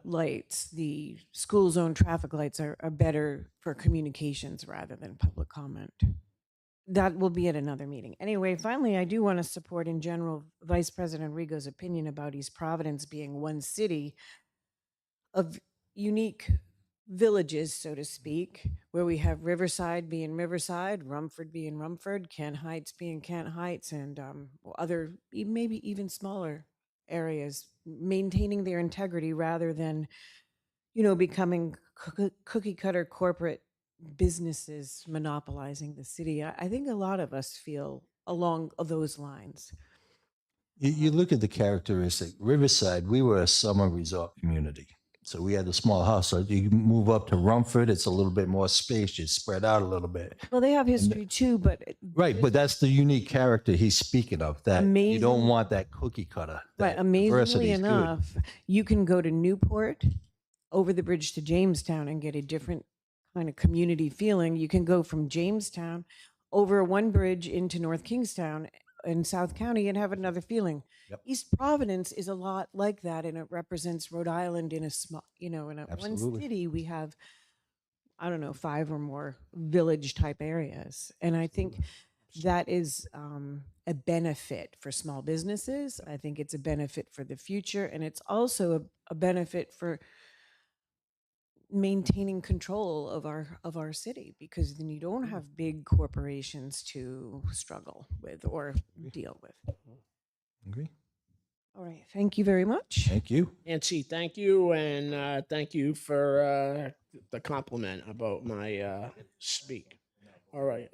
lights, the school zone traffic lights are better for communications rather than public comment. That will be at another meeting. Anyway, finally, I do want to support in general Vice President Rigo's opinion about East Providence being one city of unique villages, so to speak, where we have Riverside being Riverside, Rumford being Rumford, Kent Heights being Kent Heights, and other, maybe even smaller areas, maintaining their integrity rather than, becoming cookie cutter corporate businesses monopolizing the city. I think a lot of us feel along those lines. You look at the characteristic. Riverside, we were a summer resort community. So we had a small house. So you move up to Rumford, it's a little bit more spacious, spread out a little bit. Well, they have history too, but Right, but that's the unique character he's speaking of, that you don't Amazing- want that cookie cutter. Right, that amazingly diversity is good. enough, you can go to Newport, over the bridge to Jamestown and get a different kind of community feeling. You can go from Jamestown over one bridge into North Kingstown in South County and have another feeling. Yep. East Providence is a lot like that, and it represents Rhode Island in a small, in a one Absolutely. city we have, I don't know, 5 or more village type areas. And I think that is a benefit for small businesses. I think it's a benefit for the future, and it's also a benefit for maintaining control of our city, because then you don't have big corporations to struggle with or deal with. Agree. All right, thank you very much. Thank you. Nancy, thank you, and thank you for the compliment about my speak. All right.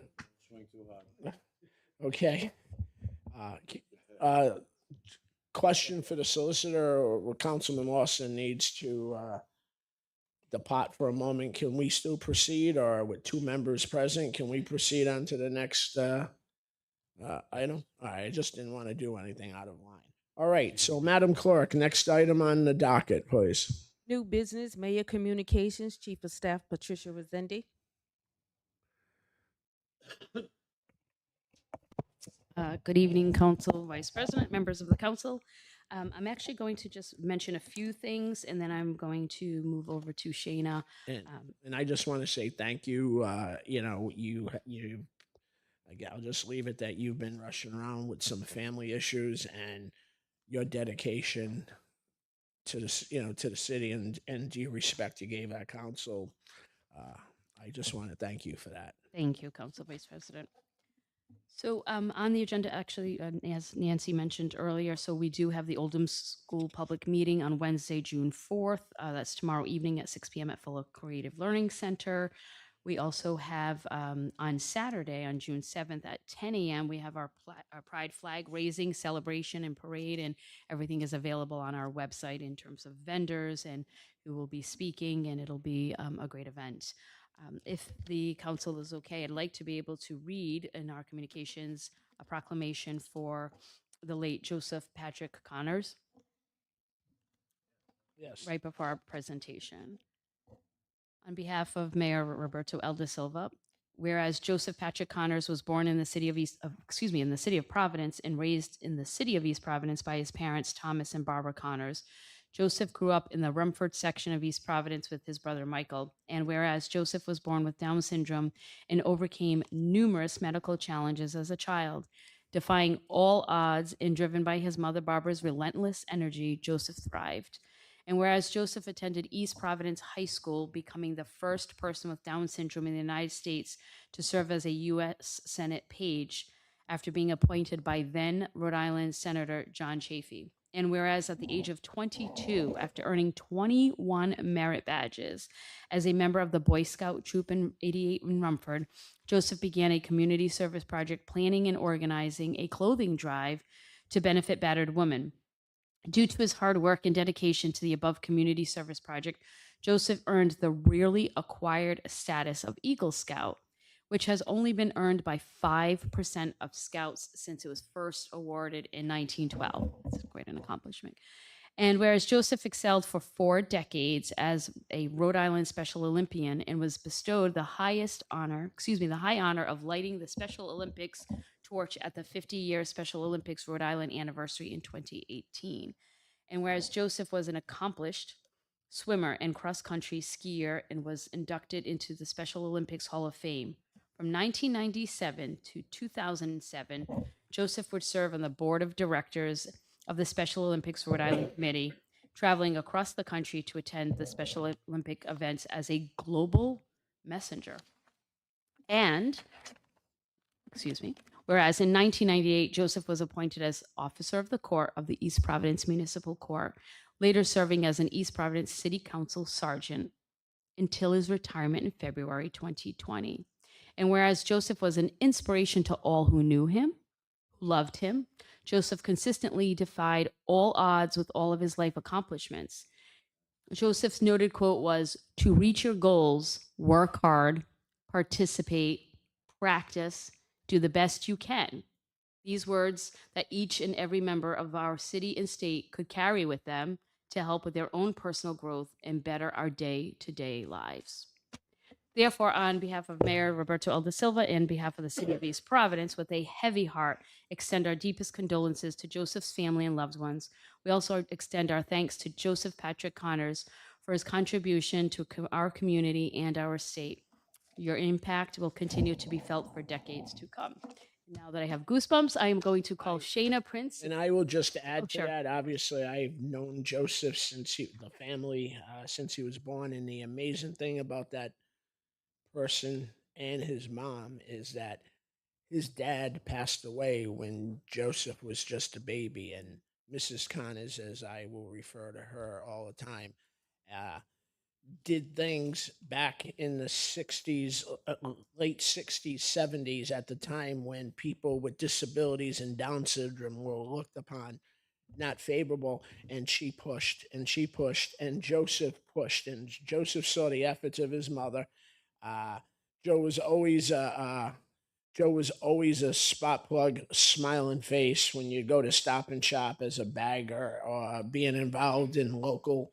Okay. Question for the solicitor, or Councilman Lawson needs to depart for a moment. Can we still proceed, or with 2 members present, can we proceed on to the next item? All right, I just didn't want to do anything out of line. All right, so Madam Clerk, next item on the docket, please. New business, Mayor Communications, Chief of Staff Patricia Rezendi. Good evening, Council, Vice President, members of the Council. I'm actually going to just mention a few things, and then I'm going to move over to Shayna. And I just want to say thank you. I'll just leave it that you've been rushing around with some family issues, and your dedication to the city and your respect you gave our council. I just want to thank you for that. Thank you, Council Vice President. So on the agenda, actually, as Nancy mentioned earlier, so we do have the Oldham School Public Meeting on Wednesday, June 4th. That's tomorrow evening at 6 p.m. at Fuller Creative Learning Center. We also have on Saturday, on June 7th at 10 a.m., we have our Pride flag raising celebration and parade, and everything is available on our website in terms of vendors and who will be speaking, and it'll be a great event. If the council is okay, I'd like to be able to read in our communications a proclamation for the late Joseph Patrick Connors Yes. right before our presentation. On behalf of Mayor Roberto L. Da Silva, whereas Joseph Patrick Connors was born in the city of Providence and raised in the city of East Providence by his parents, Thomas and Barbara Connors. Joseph grew up in the Rumford section of East Providence with his brother Michael. And whereas Joseph was born with Down syndrome and overcame numerous medical challenges as a child, defying all odds and driven by his mother Barbara's relentless energy, Joseph thrived. And whereas Joseph attended East Providence High School, becoming the first person with Down syndrome in the United States to serve as a U.S. Senate page after being appointed by then Rhode Island Senator John Chafee. And whereas at the age of 22, after earning 21 merit badges as a member of the Boy Scout Troop in 88 in Rumford, Joseph began a community service project planning and organizing a clothing drive to benefit battered women. Due to his hard work and dedication to the above community service project, Joseph earned the rarely acquired status of Eagle Scout, which has only been earned by 5% of Scouts since it was first awarded in 1912. That's quite an accomplishment. And whereas Joseph excelled for 4 decades as a Rhode Island Special Olympian and was bestowed the high honor of lighting the Special Olympics torch at the 50-year Special Olympics Rhode Island anniversary in 2018. And whereas Joseph was an accomplished swimmer and cross-country skier and was inducted into the Special Olympics Hall of Fame. From 1997 to 2007, Joseph would serve on the board of directors of the Special Olympics Rhode Island Committee, traveling across the country to attend the Special Olympic events as a global messenger. And, whereas in 1998, Joseph was appointed as Officer of the Court of the East Providence Municipal Court, later serving as an East Providence City Council Sergeant until his retirement in February 2020. And whereas Joseph was an inspiration to all who knew him, who loved him, Joseph consistently defied all odds with all of his life accomplishments. Joseph's noted quote was, "To reach your goals, work hard, participate, practice, do the best you can." These words that each and every member of our city and state could carry with them to help with their own personal growth and better our day-to-day lives. Therefore, on behalf of Mayor Roberto L. Da Silva and behalf of the City of East Providence, with a heavy heart, extend our deepest condolences to Joseph's family and loved ones. We also extend our thanks to Joseph Patrick Connors for his contribution to our community and our state. Your impact will continue to be felt for decades to come. Now that I have goosebumps, I am going to call Shayna Prince. And I will just add to sure. that. Obviously, I've known Joseph since he was born. And the amazing thing about that person and his mom is that his dad passed away when Joseph was just a baby. And Mrs. Connors, as I will refer to her all the time, did things back in the 60s, late 60s, 70s, at the time when people with disabilities and Down syndrome were looked upon not favorable, and she pushed and she pushed, and Joseph pushed, and Joseph saw the efforts of his mother. Joe was always Joe was always a spot plug, smiling face when you go to Stop and Shop as a bagger or being involved in local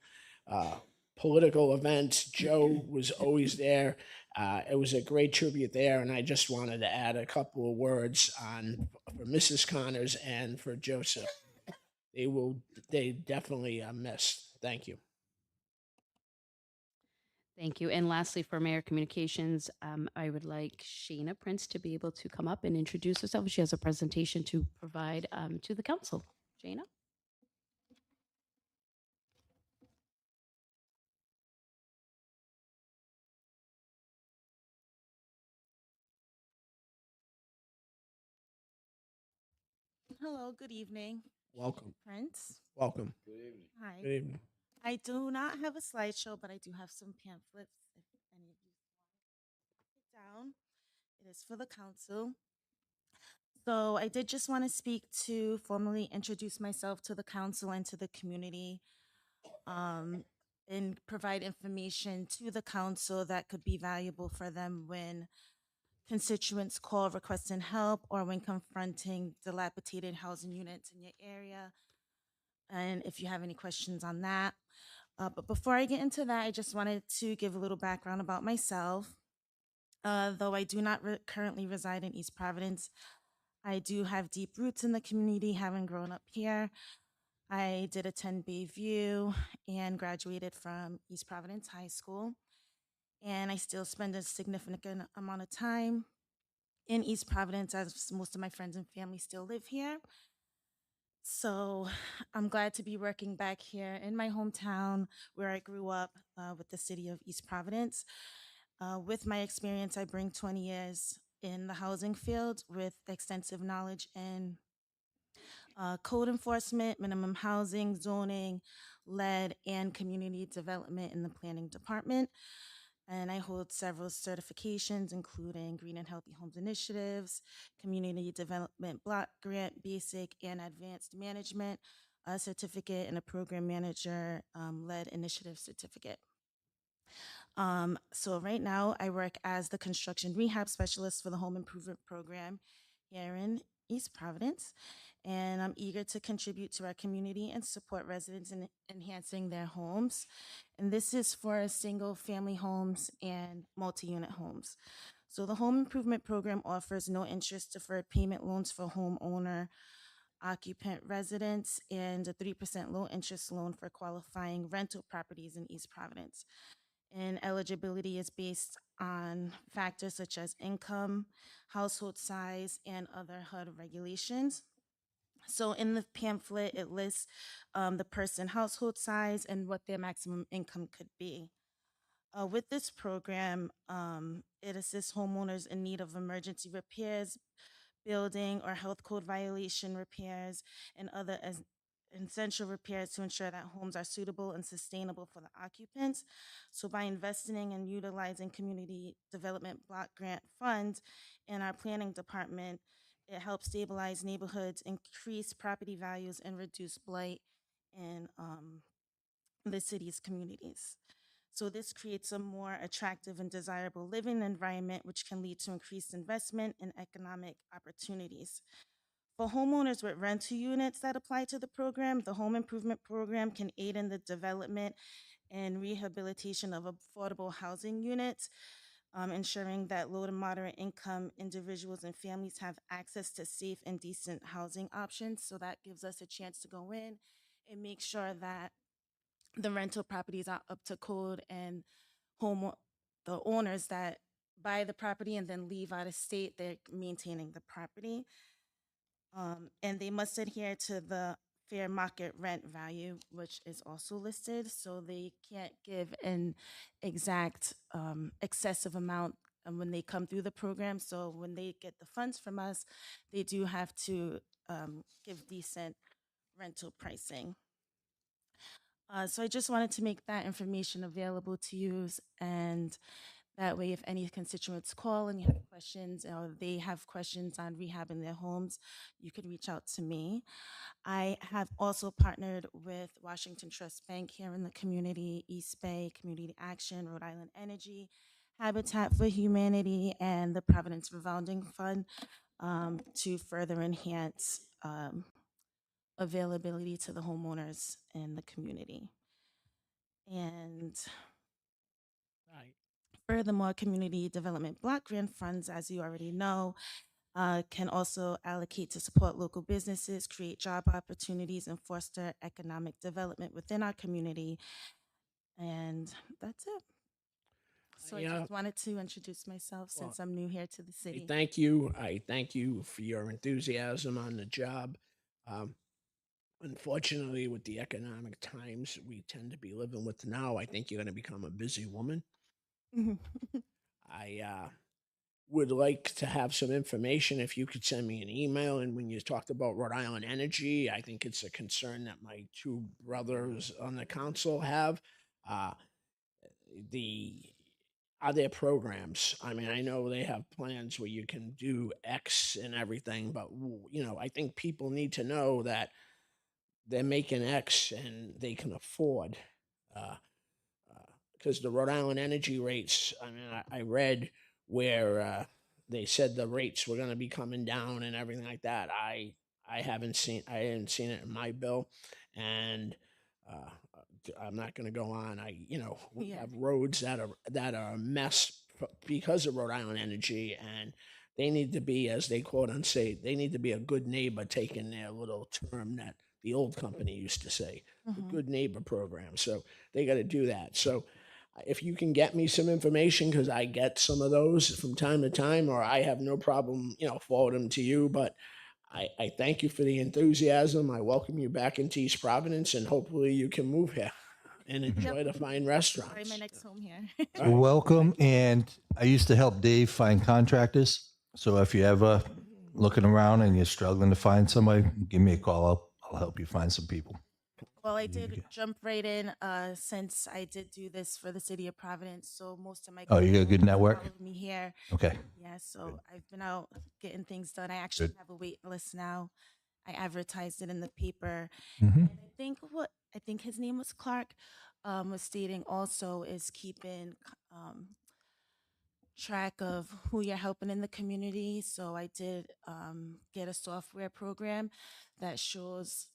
uh, political events. Joe was always there. It was a great tribute there, and I just wanted to add a couple of words on for Mrs. Connors and for Joseph. They definitely missed. Thank you. Thank you. And lastly, for Mayor Communications, I would like Shayna Prince to be able to come up and introduce herself. She has a presentation to provide to the council. Shayna? Hello, good evening. Welcome. Prince. Welcome. Good evening. Hi. Good evening. I do not have a slideshow, but I do have some pamphlets if any of you want to put it down. It is for the council. So I did just want to speak to formally introduce myself to the council and to the community, and provide information to the council that could be valuable for them when constituents call requesting help or when confronting dilapidated housing units in your area. And if you have any questions on that. But before I get into that, I just wanted to give a little background about myself. Though I do not currently reside in East Providence, I do have deep roots in the community, having grown up here. I did attend Bayview and graduated from East Providence High School. And I still spend a significant amount of time in East Providence, as most of my friends and family still live here. So I'm glad to be working back here in my hometown where I grew up with the city of East Providence. With my experience, I bring 20 years in the housing field with extensive knowledge in code enforcement, minimum housing, zoning, lead, and community development in the planning department. And I hold several certifications, including Green and Healthy Homes Initiatives, Community Development Block Grant, Basic and Advanced Management, a certificate, and a Program Manager led initiative certificate. So right now I work as the construction rehab specialist for the home improvement program here in East Providence. And I'm eager to contribute to our community and support residents in enhancing their homes. And this is for single family homes and multi-unit homes. So the home improvement program offers no interest deferred payment loans for homeowner occupant residents and a 3% low interest loan for qualifying rental properties in East Providence. And eligibility is based on factors such as income, household size, and other HUD regulations. So in the pamphlet, it lists the person household size and what their maximum income could be. With this program, it assists homeowners in need of emergency repairs, building or health code violation repairs, and other essential repairs to ensure that homes are suitable and sustainable for the occupants. So by investing and utilizing community development block grant funds in our planning department, it helps stabilize neighborhoods, increase property values, and reduce blight in the city's communities. So this creates a more attractive and desirable living environment, which can lead to increased investment and economic opportunities. For homeowners with rental units that apply to the program, the home improvement program can aid in the development and rehabilitation of affordable housing units, ensuring that low to moderate income individuals and families have access to safe and decent housing options. So that gives us a chance to go in and make sure that the rental properties are up to code and the owners that buy the property and then leave out of state, they're maintaining the property. And they must adhere to the fair market rent value, which is also listed. So they can't give an exact excessive amount when they come through the program. So when they get the funds from us, they do have to give decent rental pricing. So I just wanted to make that information available to you, and that way, if any constituents call and you have questions or they have questions on rehabbing their homes, you can reach out to me. I have also partnered with Washington Trust Bank here in the community, East Bay, Community Action, Rhode Island Energy, Habitat for Humanity and the Providence Revolving Fund to further enhance availability to the homeowners in the community. And furthermore, community development block grant funds, as you already know, can also allocate to support local businesses, create job opportunities, and foster economic development within our community. And that's it. So I Yeah. just wanted to introduce myself since I'm new here to the city. Thank you. I thank you for your enthusiasm on the job. Unfortunately, with the economic times we tend to be living with now, I think you're going to become a busy woman. I would like to have some information if you could send me an email. And when you talked about Rhode Island Energy, I think it's a concern that my two brothers on the council have. Are there programs? I mean, I know they have plans where you can do X and everything, but I think people need to know that they're making X and they can afford. Because the Rhode Island Energy rates, I mean, I read where they said the rates were going to be coming down and everything like that. I hadn't seen it in my bill, and I'm not going to go on. We have roads that are a mess because of Rhode Island Energy, and they need to be, as they quote and say, they need to be a good neighbor, taking their little term that the old company used to say, the good neighbor program. So they got to do that. So if you can get me some information, because I get some of those from time to time, or I have no problem, forward them to you. But I thank you for the enthusiasm. I welcome you back into East Providence, and hopefully you can move here and enjoy the fine restaurants. Sorry, my next home here. Welcome. And I used to help Dave find contractors. So if you're ever looking around and you're struggling to find somebody, give me a call. I'll help you find some people. Well, I did jump right in since I did do this for the city of Providence. So most of my Oh, you got a good network? followed me here. Okay. Yeah, so I've been out getting things done. I actually have a wait list now. I advertised it in the paper. And I think his name was Clark, was stating also is keeping track of who you're helping in the community. So I did get a software program that shows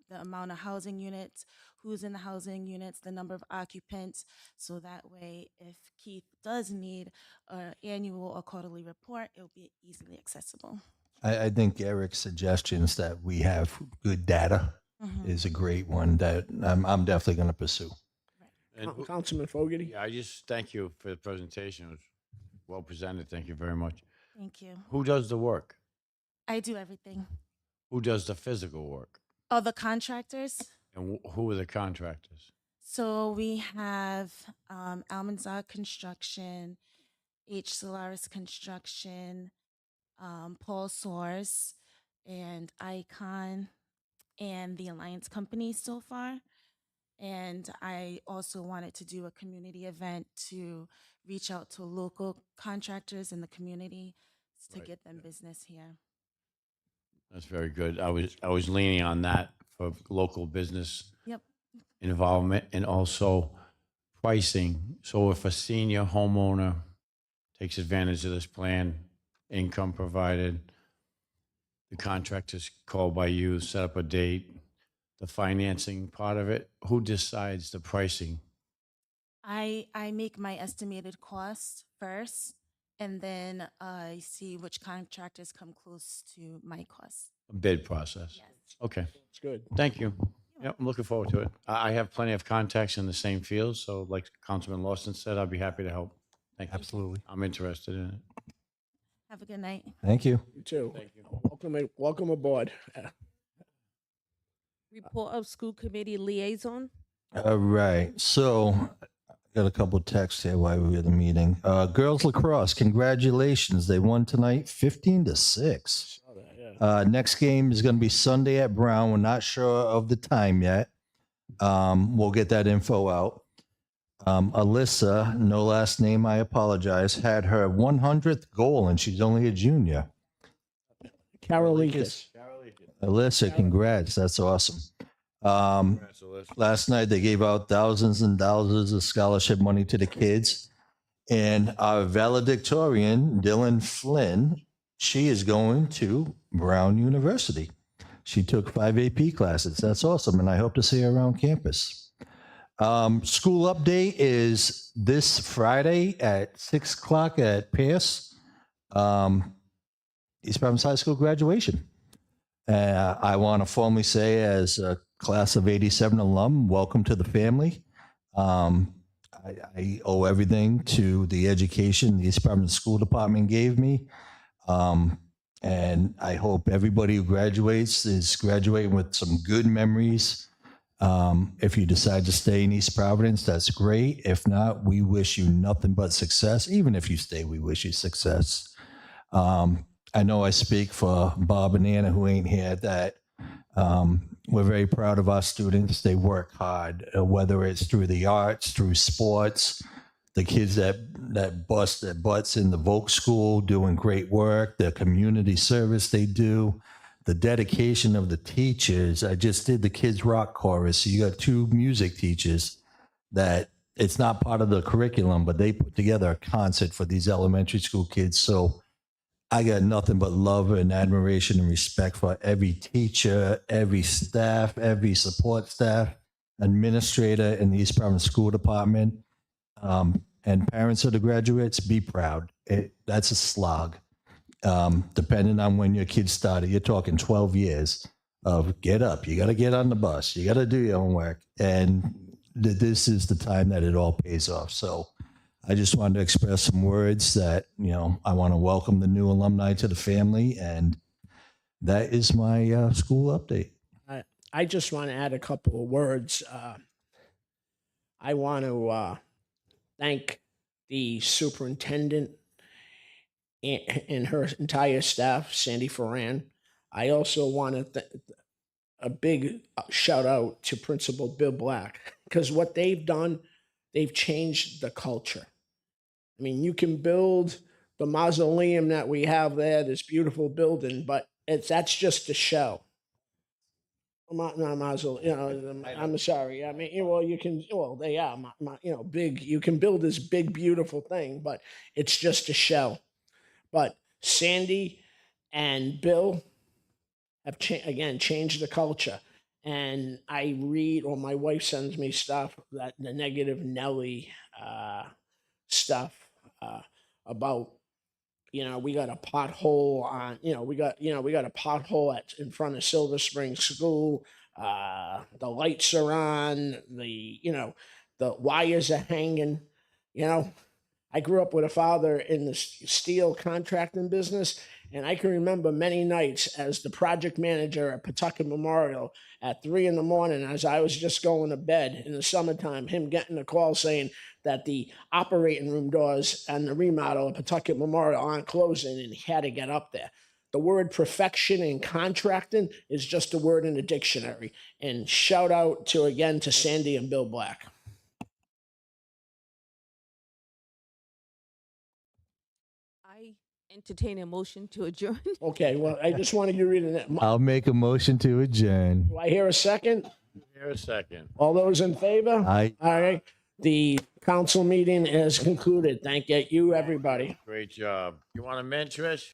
the amount of housing units, who's in the housing units, the number of occupants. So that way, if Keith does need an annual or quarterly report, it'll be easily accessible. I think Eric's suggestions that we have good data is a great one that I'm definitely going to pursue. And Councilman Fogarty? yeah, I just thank you for the presentation. It was well presented. Thank you very much. Thank you. Who does the work? I do everything. Who does the physical work? Oh, the contractors? And who are the contractors? So we have Almanzar Construction, H. Solaris Construction, Paul Source, and Icon, and the Alliance Company so far. And I also wanted to do a community event to reach out to local contractors in the community to Right, get them business here. That's very good. I was leaning on that for local business Yep. involvement and also pricing. So if a senior homeowner takes advantage of this plan, income provided, the contractor's called by you, set up a date, the financing part of it, who decides the pricing? I make my estimated cost first, and then I see which contractors come close to my cost. A bid process? Yes. Okay. It's good. Thank you. Yep, I'm looking forward to it. I have plenty of contacts in the same field, so like Councilman Lawson said, I'd be happy to help. Thank you. Absolutely. I'm interested in it. Have a good night. Thank you. You too. Thank you. Welcome aboard. Report of school committee liaison. All right. So I got a couple of texts here while we were at the meeting. Girls lacrosse, congratulations. They won tonight 15-6. Next game is going to be Sunday at Brown. We're not sure of the time yet. We'll get that info out. Alyssa, no last name, I apologize, had her 100th goal and she's only a junior. Carolikas. Alyssa, congrats. That's awesome. Last night they gave out thousands and thousands of scholarship money to the kids. And our valedictorian, Dylan Flynn, she is going to Brown University. She took 5 AP classes. That's awesome. And I hope to see her around campus. School update is this Friday at 6 o'clock at Pierce, East Providence High School graduation. I want to formally say, as a class of 87 alum, welcome to the family. I owe everything to the education the East Providence School Department gave me. And I hope everybody who graduates is graduating with some good memories. If you decide to stay in East Providence, that's great. If not, we wish you nothing but success. Even if you stay, we wish you success. I know I speak for Bob and Anna, who ain't here, that we're very proud of our students. They work hard, whether it's through the arts, through sports. The kids that bust their butts in the Volk School doing great work, the community service they do, the dedication of the teachers. I just did the Kids Rock Chorus. So you got 2 music teachers that it's not part of the curriculum, but they put together a concert for these elementary school kids. So I got nothing but love and admiration and respect for every teacher, every staff, every support staff, administrator in the East Providence School Department. And parents of the graduates, be proud. That's a slog. Depending on when your kids started, you're talking 12 years of get up. You got to get on the bus. You got to do your homework. And this is the time that it all pays off. So I just wanted to express some words that, I want to welcome the new alumni to the family. And that is my school update. I just want to add a couple of words. I want to thank the superintendent and her entire staff, Sandy Ferran. I also want to a big shout out to Principal Bill Black, because what they've done, they've changed the culture. I mean, you can build the mausoleum that we have there, this beautiful building, but that's just a show. Not mausoleum, I'm sorry. I mean, you can, they are, big. You can build this big, beautiful thing, but it's just a show. But Sandy and Bill have changed the culture. And I read, or my wife sends me stuff, that the negative Nelly stuff about, we got a pothole on, we got a pothole in front of Silver Spring School. The lights are on, the wires are hanging, I grew up with a father in the steel contracting business, and I can remember many nights as the project manager at Pawtucket Memorial at 3 a.m. as I was just going to bed in the summertime, him getting a call saying that the operating room doors and the remodel at Pawtucket Memorial aren't closing, and he had to get up there. The word perfection in contracting is just a word in the dictionary. And shout out to Sandy and Bill Black. I entertain a motion to adjourn. Okay, well, I just wanted you to read it. I'll make a motion to adjourn. Do I hear a second? Here a second. All those in favor? Aye. All right. The council meeting is concluded. Thank you, everybody. Great job. You want to mention, Trish?